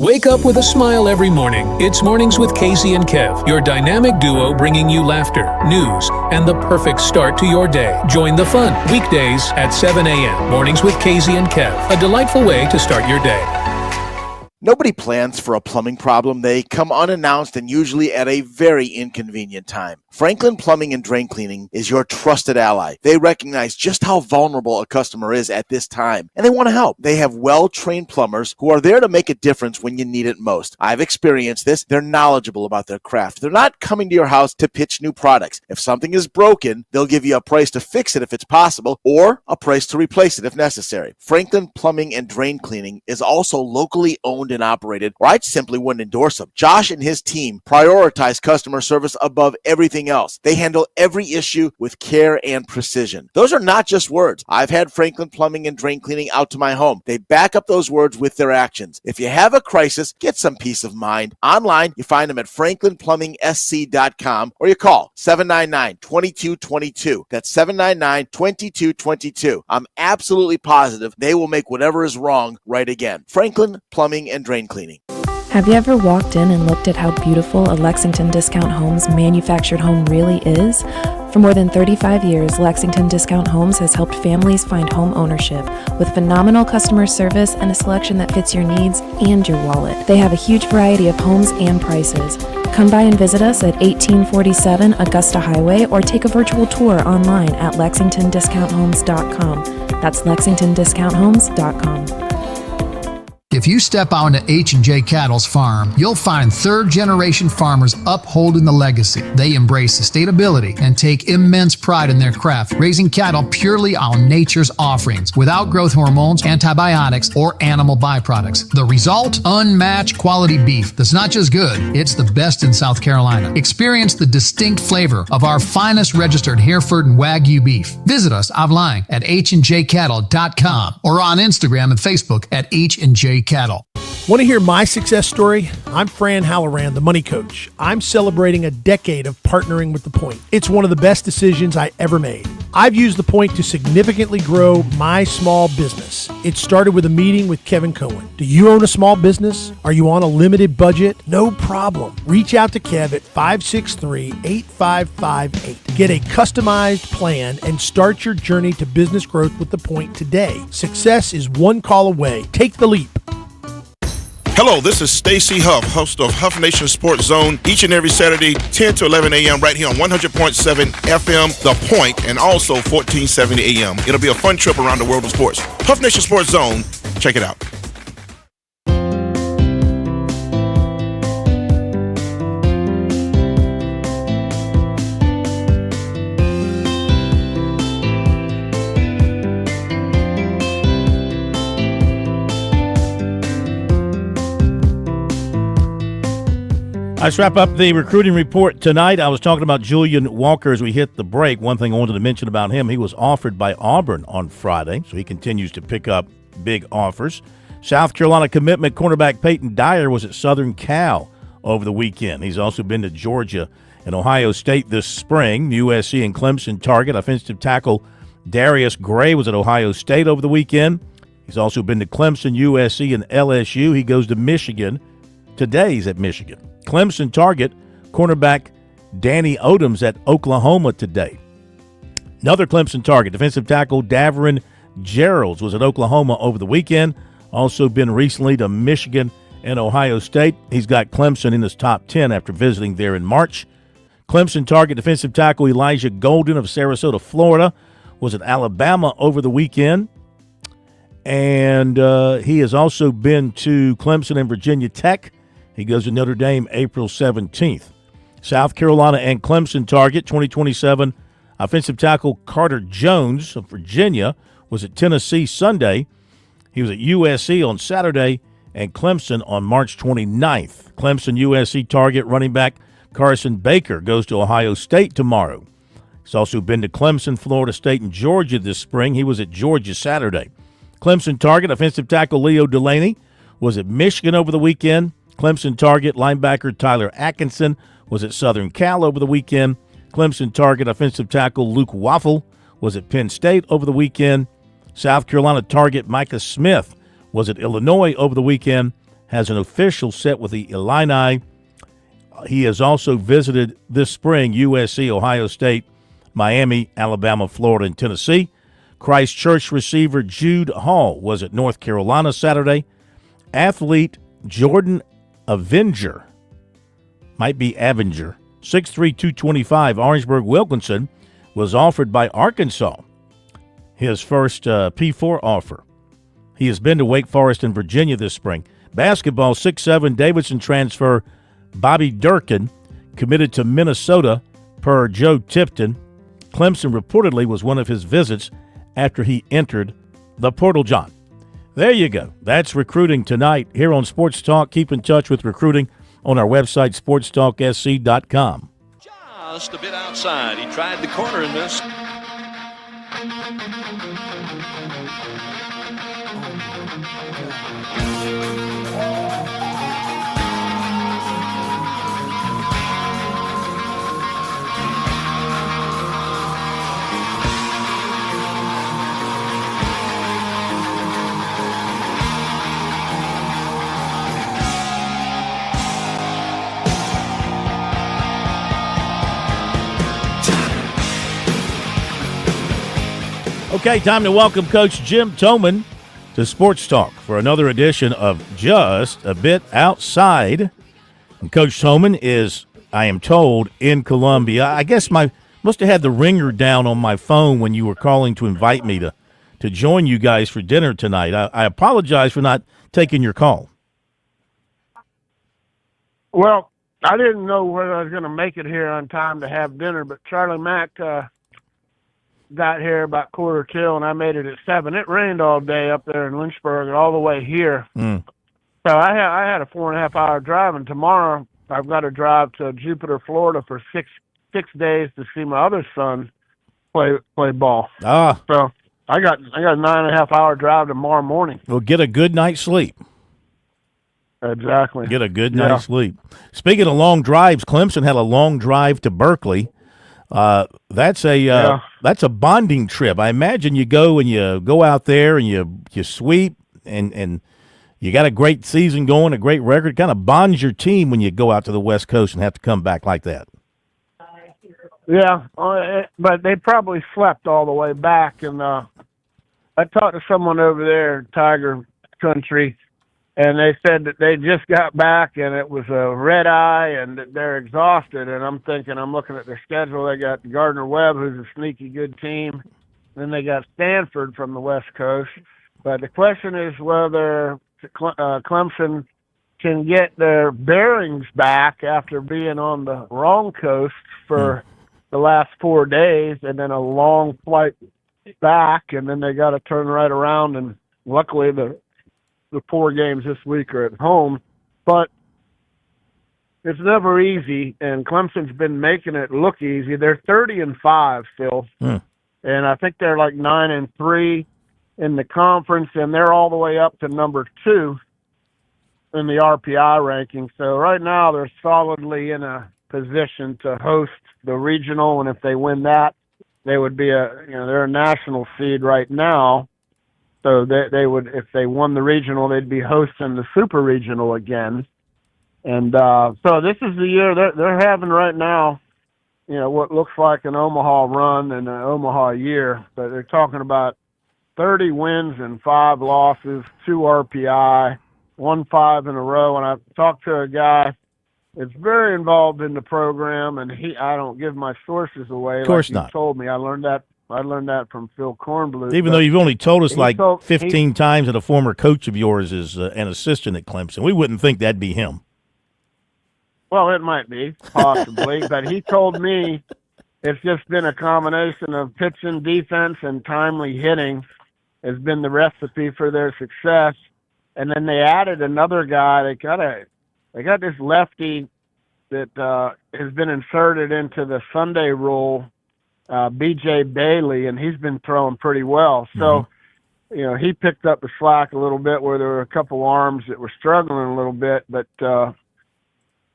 S11: Wake up with a smile every morning. It's Mornings with Casey and Kev, your dynamic duo bringing you laughter, news, and the perfect start to your day. Join the fun weekdays at 7 a.m. Mornings with Casey and Kev, a delightful way to start your day.
S14: Nobody plans for a plumbing problem. They come unannounced and usually at a very inconvenient time. Franklin Plumbing and Drain Cleaning is your trusted ally. They recognize just how vulnerable a customer is at this time, and they want to help. They have well-trained plumbers who are there to make a difference when you need it most. I've experienced this. They're knowledgeable about their craft. They're not coming to your house to pitch new products. If something is broken, they'll give you a price to fix it if it's possible, or a price to replace it if necessary. Franklin Plumbing and Drain Cleaning is also locally owned and operated, or I simply wouldn't endorse them. Josh and his team prioritize customer service above everything else. They handle every issue with care and precision. Those are not just words. I've had Franklin Plumbing and Drain Cleaning out to my home. They back up those words with their actions. If you have a crisis, get some peace of mind. Online, you find them at franklinplumbing.sc.com or you call 799-2222. That's 799-2222. I'm absolutely positive they will make whatever is wrong right again. Franklin Plumbing and Drain Cleaning.
S15: Have you ever walked in and looked at how beautiful a Lexington Discount Homes manufactured home really is? For more than 35 years, Lexington Discount Homes has helped families find home ownership with phenomenal customer service and a selection that fits your needs and your wallet. They have a huge variety of homes and prices. Come by and visit us at 1847 Augusta Highway or take a virtual tour online at lexingtondiscounthomes.com. That's lexingtondiscounthomes.com.
S16: If you step onto H&J Cattle's farm, you'll find third-generation farmers upholding the legacy. They embrace sustainability and take immense pride in their craft, raising cattle purely on nature's offerings, without growth hormones, antibiotics, or animal byproducts. The result? Unmatched quality beef that's not just good, it's the best in South Carolina. Experience the distinct flavor of our finest registered Hereford and Wagyu beef. Visit us online at HandJCattle.com or on Instagram and Facebook at H&J Cattle.
S18: Want to hear my success story? I'm Fran Halloran, the money coach. I'm celebrating a decade of partnering with The Point. It's one of the best decisions I ever made. I've used The Point to significantly grow my small business. It started with a meeting with Kevin Cohen. Do you own a small business? Are you on a limited budget? No problem. Reach out to Kev at 563-8558. Get a customized plan and start your journey to business growth with The Point today. Success is one call away. Take the leap.
S26: Hello, this is Stacy Huff, host of Huff Nation Sports Zone, each and every Saturday, 10 to 11 a.m. right here on 100.7 FM, The Point, and also 1470 a.m. It'll be a fun trip around the world of sports. Huff Nation Sports Zone, check it out.
S10: Let's wrap up the recruiting report tonight. I was talking about Julian Walker as we hit the break. One thing I wanted to mention about him, he was offered by Auburn on Friday, so he continues to pick up big offers. South Carolina commitment cornerback Peyton Dyer was at Southern Cal over the weekend. He's also been to Georgia and Ohio State this spring. USC and Clemson target offensive tackle Darius Gray was at Ohio State over the weekend. He's also been to Clemson, USC, and LSU. He goes to Michigan. Today he's at Michigan. Clemson target cornerback Danny Odoms at Oklahoma today. Another Clemson target, defensive tackle Daverin Geralds was at Oklahoma over the weekend. Also been recently to Michigan and Ohio State. He's got Clemson in his top 10 after visiting there in March. Clemson target defensive tackle Elijah Golden of Sarasota, Florida was at Alabama over the weekend. And he has also been to Clemson and Virginia Tech. He goes to Notre Dame April 17th. South Carolina and Clemson target 2027 offensive tackle Carter Jones of Virginia was at Tennessee Sunday. He was at USC on Saturday and Clemson on March 29th. Clemson USC target running back Carson Baker goes to Ohio State tomorrow. He's also been to Clemson, Florida State, and Georgia this spring. He was at Georgia Saturday. Clemson target offensive tackle Leo Delaney was at Michigan over the weekend. Clemson target linebacker Tyler Atkinson was at Southern Cal over the weekend. Clemson target offensive tackle Luke Waffle was at Penn State over the weekend. South Carolina target Micah Smith was at Illinois over the weekend. has an official set with the Illini. He has also visited this spring USC, Ohio State, Miami, Alabama, Florida, and Tennessee. Christ Church receiver Jude Hall was at North Carolina Saturday. Athlete Jordan Avenger, might be Avenger, 6'3", 225, Orangeburg Wilkinson, was offered by Arkansas, his first P4 offer. He has been to Wake Forest and Virginia this spring. Basketball, 6'7", Davidson transfer Bobby Durkin committed to Minnesota per Joe Tipton. Clemson reportedly was one of his visits after he entered the portal, John. There you go. That's recruiting tonight here on Sports Talk. Keep in touch with recruiting on our website, SportsTalkSC.com.
S7: Just a bit outside. He tried the corner and missed.
S10: Okay, time to welcome Coach Jim Toman to Sports Talk for another edition of Just a Bit Outside. And Coach Toman is, I am told, in Columbia. I guess must have had the ringer down on my phone when you were calling to invite me to join you guys for dinner tonight. I apologize for not taking your call.
S17: Well, I didn't know whether I was going to make it here on time to have dinner, but Charlie Mack got here about 1:45, and I made it at 7. It rained all day up there in Lynchburg and all the way here. So I had a 4.5-hour drive, and tomorrow I've got to drive to Jupiter, Florida for six days to see my other son play ball. So I got a 9.5-hour drive tomorrow morning.
S10: Well, get a good night's sleep.
S17: Exactly.
S10: Get a good night's sleep. Speaking of long drives, Clemson had a long drive to Berkeley. That's a bonding trip. I imagine you go out there and you sweep and you got a great season going, a great record. It kind of bonds your team when you go out to the West Coast and have to come back like that.
S17: Yeah, but they probably slept all the way back. And I talked to someone over there, Tiger Country, and they said that they just got back and it was a red eye and that they're exhausted. And I'm looking at their schedule. They got Gardner-Webb, who's a sneaky good team. Then they got Stanford from the West Coast. But the question is whether Clemson can get their bearings back after being on the wrong coast for the last 4 days and then a long flight back. And then they got to turn right around. And luckily the 4 games this week are at home, but it's never easy, and Clemson's been making it look easy. They're 30-5, Phil, and I think they're like 9-3 in the conference, and they're all the way up to number 2 in the RPI ranking. So right now they're solidly in a position to host the regional, and if they win that, they would be they're a national seed right now. So they would, if they won the regional, they'd be hosting the super regional again. And so this is the year they're having right now, what looks like an Omaha run and an Omaha year. But they're talking about 30 wins and 5 losses, 2 RPI, 1-5 in a row. And I talked to a guy that's very involved in the program, and I don't give my sources away.
S10: Of course
S17: like
S10: not.
S17: He told me. I learned that from Phil Kornbluth.
S10: Even though you've only told us 15 times that a former coach of yours is an assistant at Clemson, we wouldn't think that'd be him.
S17: Well, it might be, possibly, but he told me it's just been a combination of pitching, defense, and timely hitting has been the recipe for their success. And then they added another guy. They got this lefty that has been inserted into the Sunday rule, B.J. Bailey, and he's been throwing pretty well. So, he picked up the slack a little bit where there were a couple arms that were struggling a little bit, but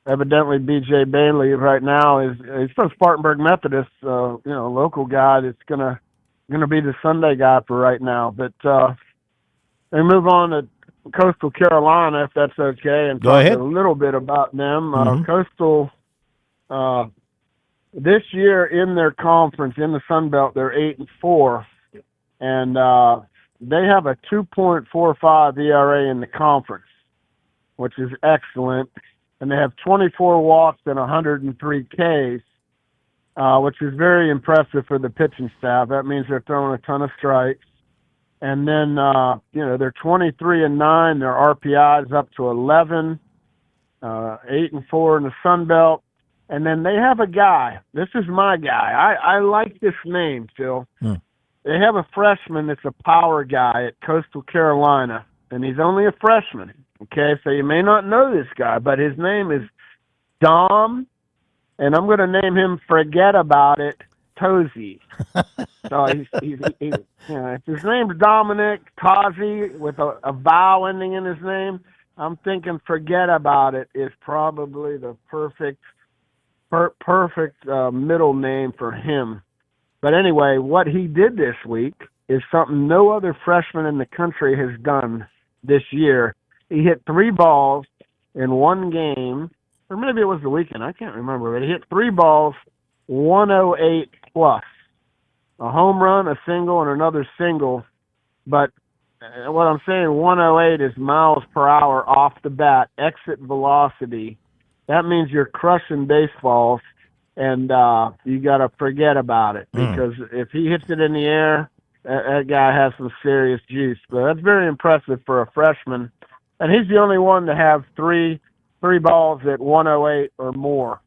S17: evidently B.J. Bailey right now he's from Spartanburg Methodist, local guy that's gonna be the Sunday guy for right now. But they move on to Coastal Carolina, if that's okay, and
S10: Go
S17: talk
S10: ahead.
S17: a little bit about them.
S10: Mhm.
S17: Coastal, this year in their conference in the Sun Belt, they're 8-4, and they have a 2.45 ERA in the conference, which is excellent. And they have 24 walks and 103 Ks, which is very impressive for the pitching staff. That means they're throwing a ton of strikes. And then, they're 23-9. Their RPI is up to 11, 8-4 in the Sun Belt. And then they have a guy. This is my guy. I like this name, Phil. They have a freshman that's a power guy at Coastal Carolina, and he's only a freshman. Okay, so you may not know this guy, but his name is Dom, and I'm going to name him Forget About It Tozy. So if his name's Dominic Tozy with a vowel ending in his name, I'm thinking Forget About It is probably the perfect middle name for him. But anyway, what he did this week is something no other freshman in the country has done this year. He hit 3 balls in one game, or maybe it was the weekend. I can't remember. But he hit 3 balls, 108 plus. A home run, a single, and another single. But what I'm saying, 108 is miles per hour off the bat, exit velocity. That means you're crushing baseballs, and you got to forget about it. Because if he hits it in the air, that guy has some serious juice. But that's very impressive for a freshman. And he's the only one to have three balls at 108 or more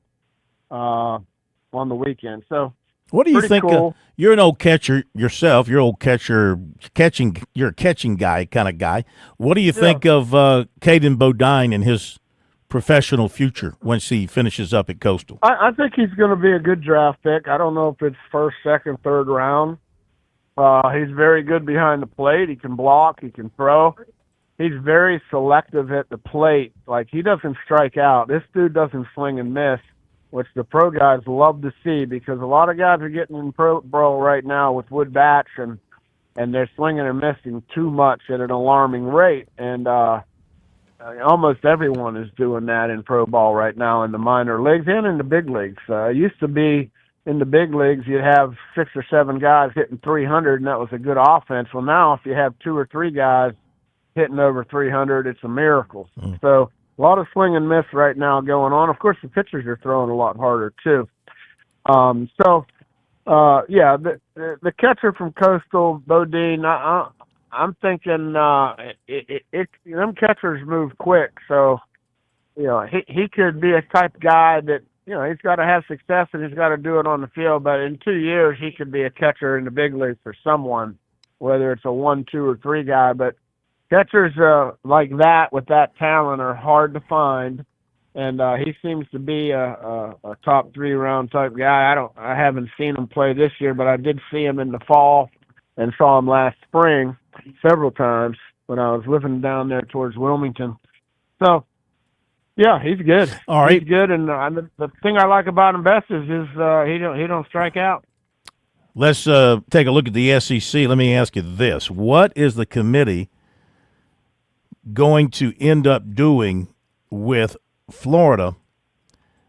S17: on the weekend. So
S10: what do you think?
S17: Cool.
S10: You're an old catcher yourself. You're a catching guy kind of guy. What do you think of Caden Bodine and his professional future once he finishes up at Coastal?
S17: I think he's going to be a good draft pick. I don't know if it's first, second, third round. He's very good behind the plate. He can block. He can throw. He's very selective at the plate. Like, he doesn't strike out. This dude doesn't swing and miss, which the pro guys love to see, because a lot of guys are getting in pro right now with wood bats, and they're swinging and missing too much at an alarming rate. And almost everyone is doing that in pro ball right now in the minor leagues and in the big leagues. It used to be in the big leagues you'd have 6 or 7 guys hitting 300, and that was a good offense. Well, now if you have 2 or 3 guys hitting over 300, it's a miracle. So a lot of swing and miss right now going on. Of course, the pitchers are throwing a lot harder too. The catcher from Coastal, Bodine, I'm thinking them catchers move quick. So, he could be a type guy that, he's got to have success and he's got to do it on the field. But in 2 years, he could be a catcher in the big leagues for someone, whether it's a 1, 2, or 3 guy. But catchers like that with that talent are hard to find, and he seems to be a top 3 round type guy. I haven't seen him play this year, but I did see him in the fall and saw him last spring several times when I was living down there towards Wilmington. So, yeah, he's good.
S10: All right,
S17: he's good, and the thing I like about him best is he don't strike out.
S10: Let's take a look at the SEC. Let me ask you this: what is the committee going to end up doing with Florida?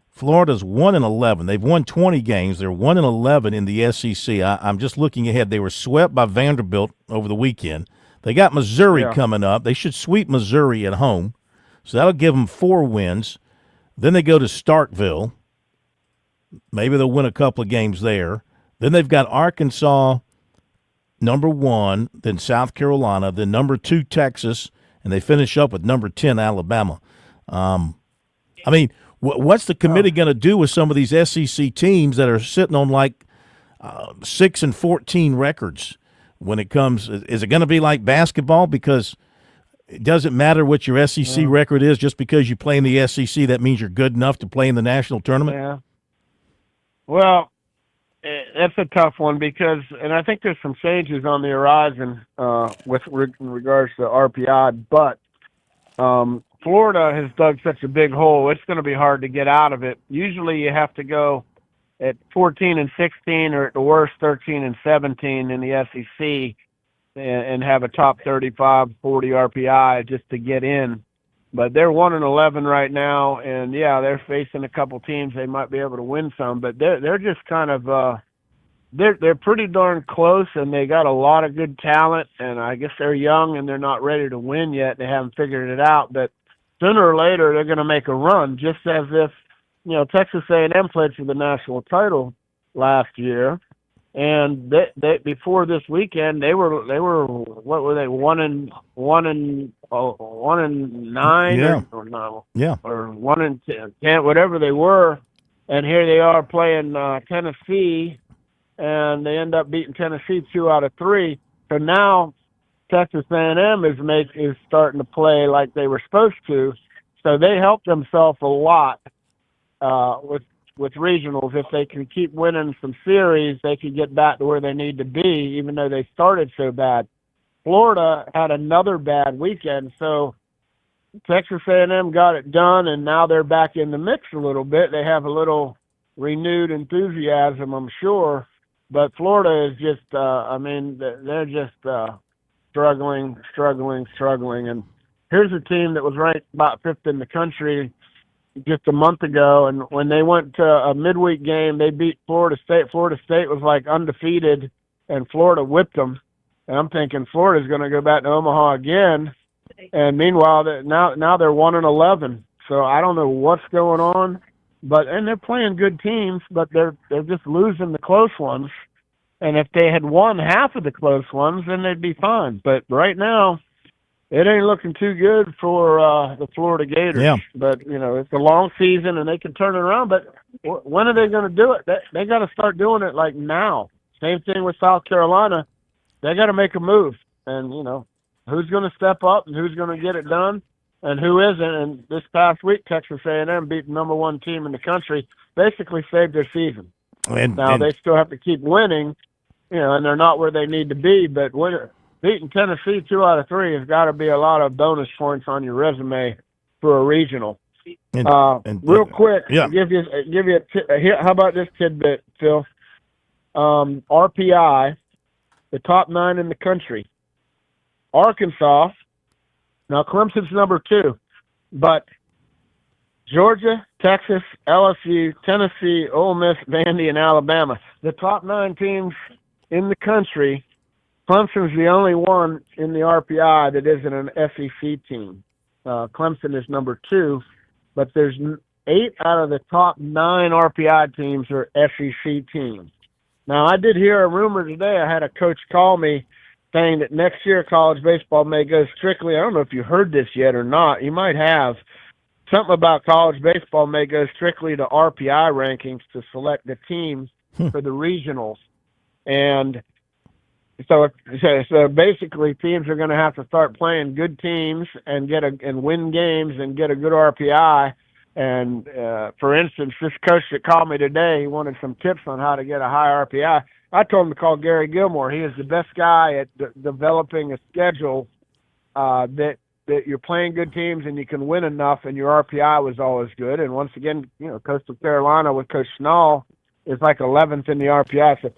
S10: Florida's 1-11. They've won 20 games. They're 1-11 in the SEC. I'm just looking ahead. They were swept by Vanderbilt over the weekend. They got Missouri coming up. They should sweep Missouri at home, so that'll give them 4 wins. Then they go to Starkville. Maybe they'll win a couple of games there. Then they've got Arkansas, number 1, then South Carolina, then number 2, Texas, and they finish up with number 10, Alabama. What's the committee going to do with some of these SEC teams that are sitting on like 6-14 records when it comes? Is it going to be like basketball? Because it doesn't matter what your SEC record is. Just because you play in the SEC, that means you're good enough to play in the national tournament?
S17: Yeah. Well, that's a tough one and I think there's some changes on the horizon with regards to RPI, but Florida has dug such a big hole, it's going to be hard to get out of it. Usually you have to go at 14-16 or at the worst 13-17 in the SEC and have a top 35, 40 RPI just to get in. But they're 1-11 right now, and yeah, they're facing a couple teams they might be able to win some, but they're just kind of they're pretty darn close, and they got a lot of good talent, and I guess they're young and they're not ready to win yet. They haven't figured it out, but sooner or later they're going to make a run, just as if Texas A&M played for the national title last year. And they before this weekend they were what were they 1-9
S10: Yeah.
S17: or no
S10: Yeah.
S17: or 1-10 whatever they were, and here they are playing Tennessee, and they end up beating Tennessee 2 out of 3. So now Texas A&M is starting to play like they were supposed to. So they helped themselves a lot with regionals. If they can keep winning some series, they can get back to where they need to be, even though they started so bad. Florida had another bad weekend, so Texas A&M got it done, and now they're back in the mix a little bit. They have a little renewed enthusiasm, I'm sure, but Florida is just, they're just struggling. And here's a team that was ranked about 5th in the country just a month ago, and when they went to a midweek game, they beat Florida State. Florida State was like undefeated, and Florida whipped them. And I'm thinking Florida's going to go back to Omaha again. And meanwhile, now they're 1-11. So I don't know what's going on, and they're playing good teams, but they're just losing the close ones. And if they had won half of the close ones, then they'd be fine. But right now, it ain't looking too good for the Florida Gators.
S10: Yeah.
S17: But, it's a long season, and they can turn it around. But when are they going to do it? They got to start doing it, like, now. Same thing with South Carolina. They got to make a move. And, who's going to step up and who's going to get it done and who isn't. And this past week, Texas A&M beat the number 1 team in the country, basically saved their season. Now, they still have to keep winning, and they're not where they need to be. But beating Tennessee 2 out of 3 has got to be a lot of bonus points on your resume for a regional. Real quick,
S10: yeah.
S17: give you how about this tidbit, Phil? RPI, the top 9 in the country. Arkansas, now Clemson's number 2, but Georgia, Texas, LSU, Tennessee, Ole Miss, Vandy, and Alabama. The top 9 teams in the country. Clemson's the only one in the RPI that isn't an SEC team. Clemson is number 2, but there's 8 out of the top 9 RPI teams are SEC teams. Now, I did hear a rumor today. I had a coach call me saying that next year college baseball may go strictly, I don't know if you heard this yet or not. You might have. Something about college baseball may go strictly to RPI rankings to select the teams for the regionals. And so basically teams are going to have to start playing good teams and win games and get a good RPI. And for instance, this coach that called me today, he wanted some tips on how to get a high RPI. I told him to call Gary Gilmore. He is the best guy at developing a schedule that you're playing good teams and you can win enough, and your RPI was always good. And once again, Coastal Carolina with Coach Schnall is like 11th in the RPI. So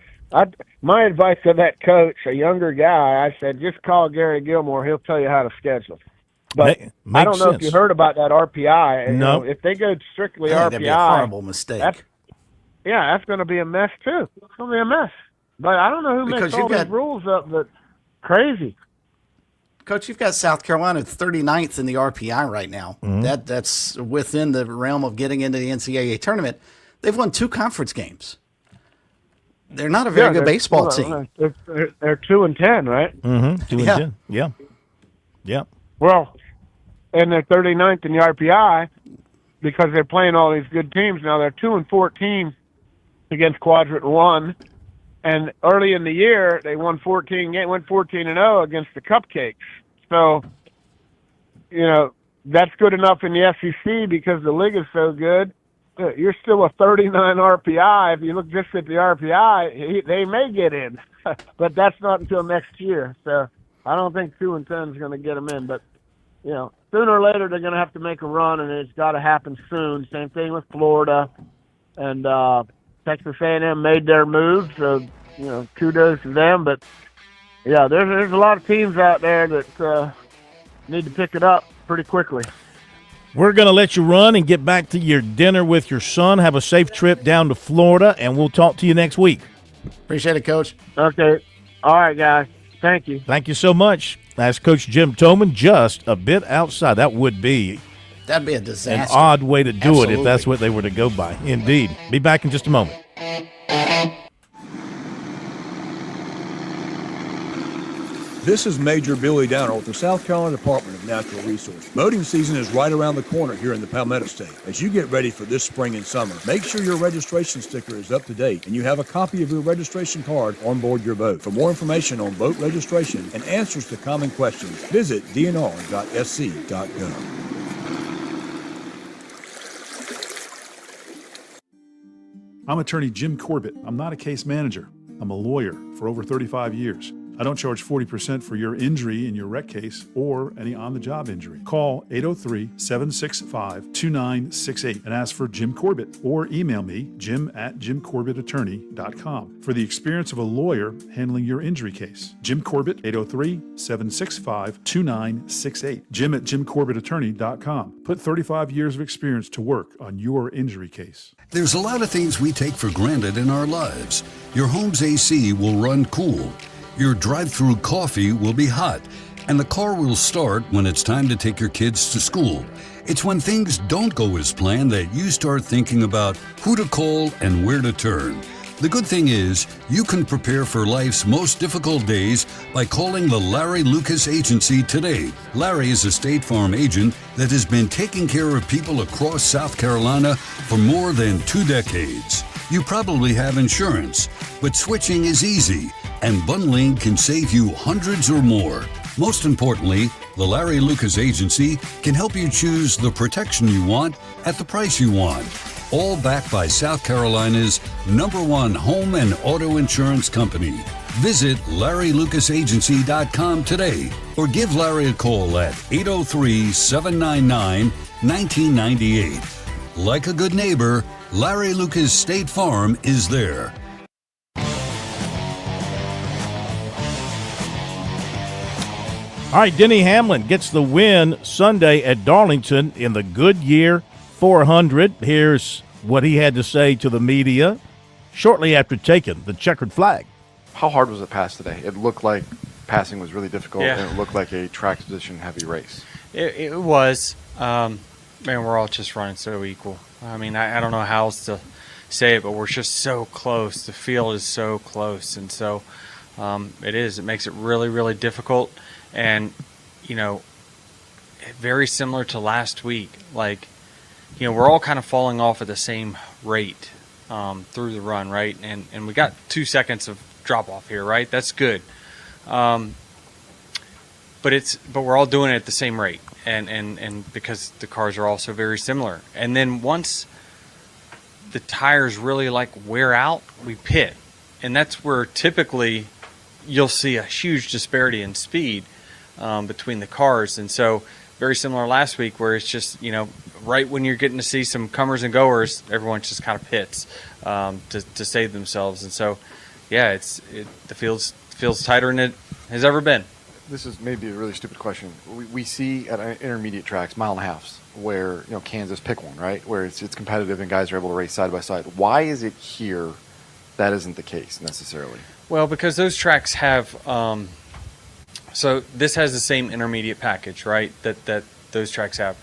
S17: my advice to that coach, a younger guy, I said, just call Gary Gilmore. He'll tell you how to schedule. But I don't know if you heard about that RPI.
S10: No.
S17: If they go strictly
S8: I think
S17: RPI,
S8: that'd be a horrible mistake.
S17: That's going to be a mess too. It's going to be a mess. But I don't know who makes all these rules up, but crazy.
S8: Coach, you've got South Carolina 39th in the RPI right now.
S10: Mm-hmm.
S8: That's within the realm of getting into the NCAA tournament. They've won 2 conference games. They're not a very good baseball team.
S17: They're 2-10, right?
S10: Mm-hmm. 2-10. Yeah. Yeah.
S17: Well, and they're 39th in the RPI because they're playing all these good teams. Now they're 2-14 against Quadrant 1, and early in the year they won 14-0 against the Cupcakes. So, that's good enough in the SEC because the league is so good. You're still a 39 RPI. If you look just at the RPI, they may get in, but that's not until next year. So I don't think 2-10 is going to get them in. But, sooner or later they're going to have to make a run, and it's got to happen soon. Same thing with Florida. And Texas A&M made their move, so, kudos to them. But Yeah, there's a lot of teams out there that need to pick it up pretty quickly.
S10: We're going to let you run and get back to your dinner with your son. Have a safe trip down to Florida, and we'll talk to you next week.
S8: Appreciate it, Coach.
S17: Okay. All right, guys. Thank you.
S10: Thank you so much. That's Coach Jim Toman, just a bit outside. That'd be
S8: a disaster.
S10: An odd way to do
S8: Absolutely.
S10: it if that's what they were to go by. Indeed. Be back in just a moment.
S6: This is Major Billy Downer with the South Carolina Department of Natural Resources. Boating season is right around the corner here in the Palmetto State. As you get ready for this spring and summer, make sure your registration sticker is up to date and you have a copy of your registration card on board your boat. For more information on boat registration and answers to common questions, visit dnr.sc.gov.
S19: I'm attorney Jim Corbett. I'm not a case manager. I'm a lawyer for over 35 years. I don't charge 40% for your injury in your wreck case or any on-the-job injury. Call 803-765-2968 and ask for Jim Corbett or email me, jim@jimcorbettattorney.com, for the experience of a lawyer handling your injury case. Jim Corbett, 803-765-2968. jim@jimcorbettattorney.com. Put 35 years of experience to work on your injury case.
S3: There's a lot of things we take for granted in our lives. Your home's AC will run cool. Your drive-through coffee will be hot, and the car will start when it's time to take your kids to school. It's when things don't go as planned that you start thinking about who to call and where to turn. The good thing is, you can prepare for life's most difficult days by calling the Larry Lucas Agency today. Larry is a State Farm agent that has been taking care of people across South Carolina for more than 2 decades. You probably have insurance, but switching is easy, and bundling can save you hundreds or more. Most importantly, the Larry Lucas Agency can help you choose the protection you want at the price you want. All backed by South Carolina's #1 home and auto insurance company. Visit LarryLucasAgency.com today or give Larry a call at 803-799-1998. Like a good neighbor, Larry Lucas State Farm is there.
S10: All right, Denny Hamlin gets the win Sunday at Darlington in the Goodyear 400. Here's what he had to say to the media shortly after taking the checkered flag.
S20: How hard was the pass today? It looked like passing was really difficult,
S22: Yeah.
S20: and it looked like a track position heavy race.
S22: It was. Man, we're all just running so equal. I mean, I don't know how else to say it, but we're just so close. The field is so close, and so it is. It makes it really, really difficult. And, you know, very similar to last week. Like, you know, we're all kind of falling off at the same rate through the run, right? And we got 2 seconds of drop off here, right? That's good. But we're all doing it at the same rate, and because the cars are also very similar. And then once the tires really wear out, we pit, and that's where typically you'll see a huge disparity in speed between the cars. And so very similar last week, where it's just, you know, right when you're getting to see some comers and goers, everyone just kind of pits to save themselves. And so, yeah, the field's tighter than it has ever been.
S20: This is maybe a really stupid question. We see at intermediate tracks, mile and a halves, where, you know, Kansas, pick one, right, where it's competitive and guys are able to race side by side. Why is it here that isn't the case necessarily?
S22: Well, because those tracks have so this has the same intermediate package, right, that those tracks have.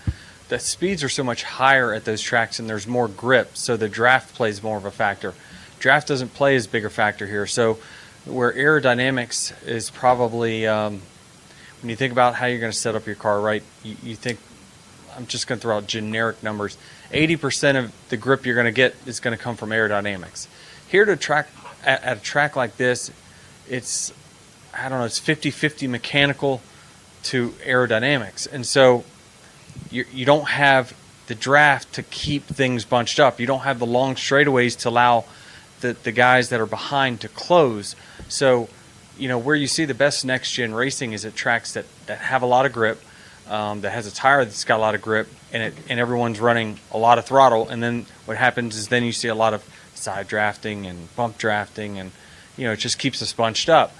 S22: The speeds are so much higher at those tracks, and there's more grip, so the draft plays more of a factor. Draft doesn't play as big a factor here. So where aerodynamics is probably, when you think about how you're going to set up your car, right, you think, I'm just going to throw out generic numbers, 80% of the grip you're going to get is going to come from aerodynamics. Here at a track like this, it's, I don't know, it's 50-50 mechanical to aerodynamics. And so you don't have the draft to keep things bunched up. You don't have the long straightaways to allow the guys that are behind to close. So, you know, where you see the best next-gen racing is at tracks that have a lot of grip, that has a tire that's got a lot of grip, and everyone's running a lot of throttle. And then what happens is then you see a lot of side drafting and bump drafting, and, you know, it just keeps us bunched up.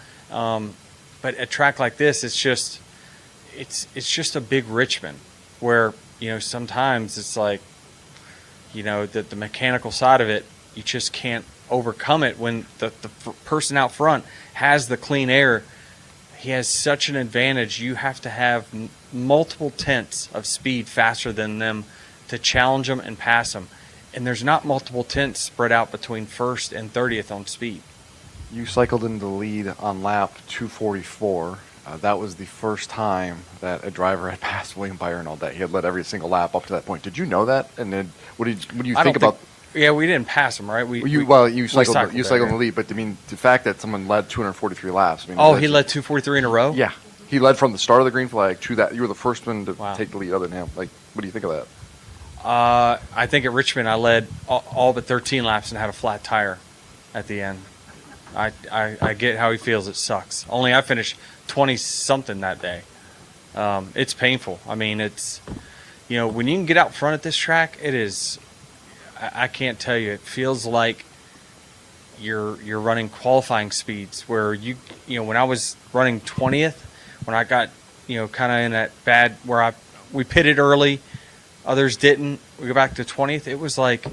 S22: But a track like this, it's just a big Richmond where, sometimes it's like, the mechanical side of it, you just can't overcome it when the person out front has the clean air. He has such an advantage. You have to have multiple tenths of speed faster than them to challenge them and pass them. And there's not multiple tenths spread out between first and 30th on speed.
S20: You cycled into the lead on lap 244. That was the first time that a driver had passed William Byron all day. He had led every single lap up to that point. Did you know that? And then what do you think about?
S22: Yeah, we didn't pass him, right?
S20: You cycled in the lead, but I mean the fact that someone led 243 laps. I mean,
S22: he led 243 in a row.
S20: Yeah, he led from the start of the green flag to that. You were the first one to take the lead, other than him. Like, what do you think of that?
S22: I think at Richmond I led all but 13 laps and had a flat tire at the end. I get how he feels. It sucks. Only I finished 20-something that day. It's painful. I mean, it's, when you can get out front at this track, it is, I can't tell you, it feels like you're running qualifying speeds where when I was running 20th, when I got, kind of in that bad where we pitted early, others didn't, we go back to 20th, it was like,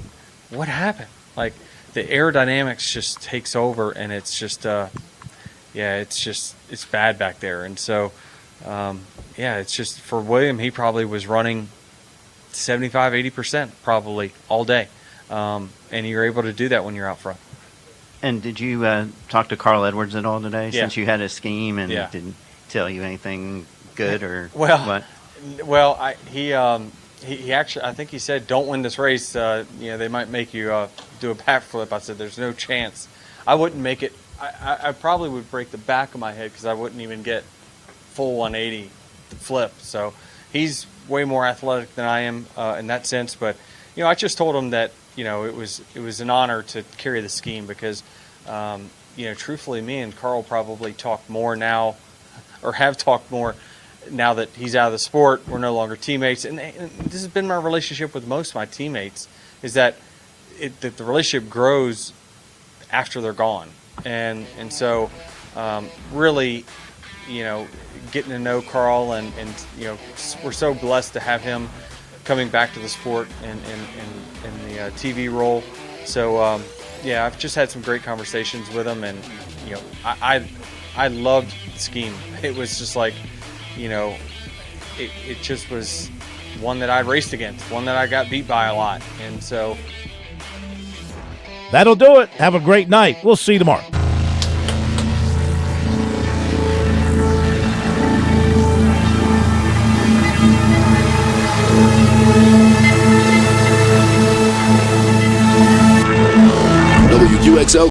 S22: what happened? Like, the aerodynamics just takes over, and it's just, it's bad back there. And so, it's just, for William, he probably was running 75-80% probably all day. And you're able to do that when you're out front.
S2: And did you talk to Carl Edwards at all today,
S22: Yeah.
S2: since you had a scheme and
S22: Yeah.
S2: didn't tell you anything good or
S22: Well,
S2: what?
S22: Well, he actually, I think he said, don't win this race. They might make you do a backflip. I said, there's no chance. I wouldn't make it. I probably would break the back of my head because I wouldn't even get full 180 flip. So he's way more athletic than I am in that sense. But, I just told him that, it was an honor to carry the scheme because, truthfully, me and Carl probably talk more now, or have talked more now that he's out of the sport. We're no longer teammates. And this has been my relationship with most of my teammates, is that the relationship grows after they're gone. And so really, getting to know Carl and we're so blessed to have him coming back to the sport in the TV role. So, I've just had some great conversations with him, and, I loved the scheme. It was just like, it just was one that I raced against, one that I got beat by a lot. And so
S10: that'll do it. Have a great night. We'll see you tomorrow.
S4: WQXL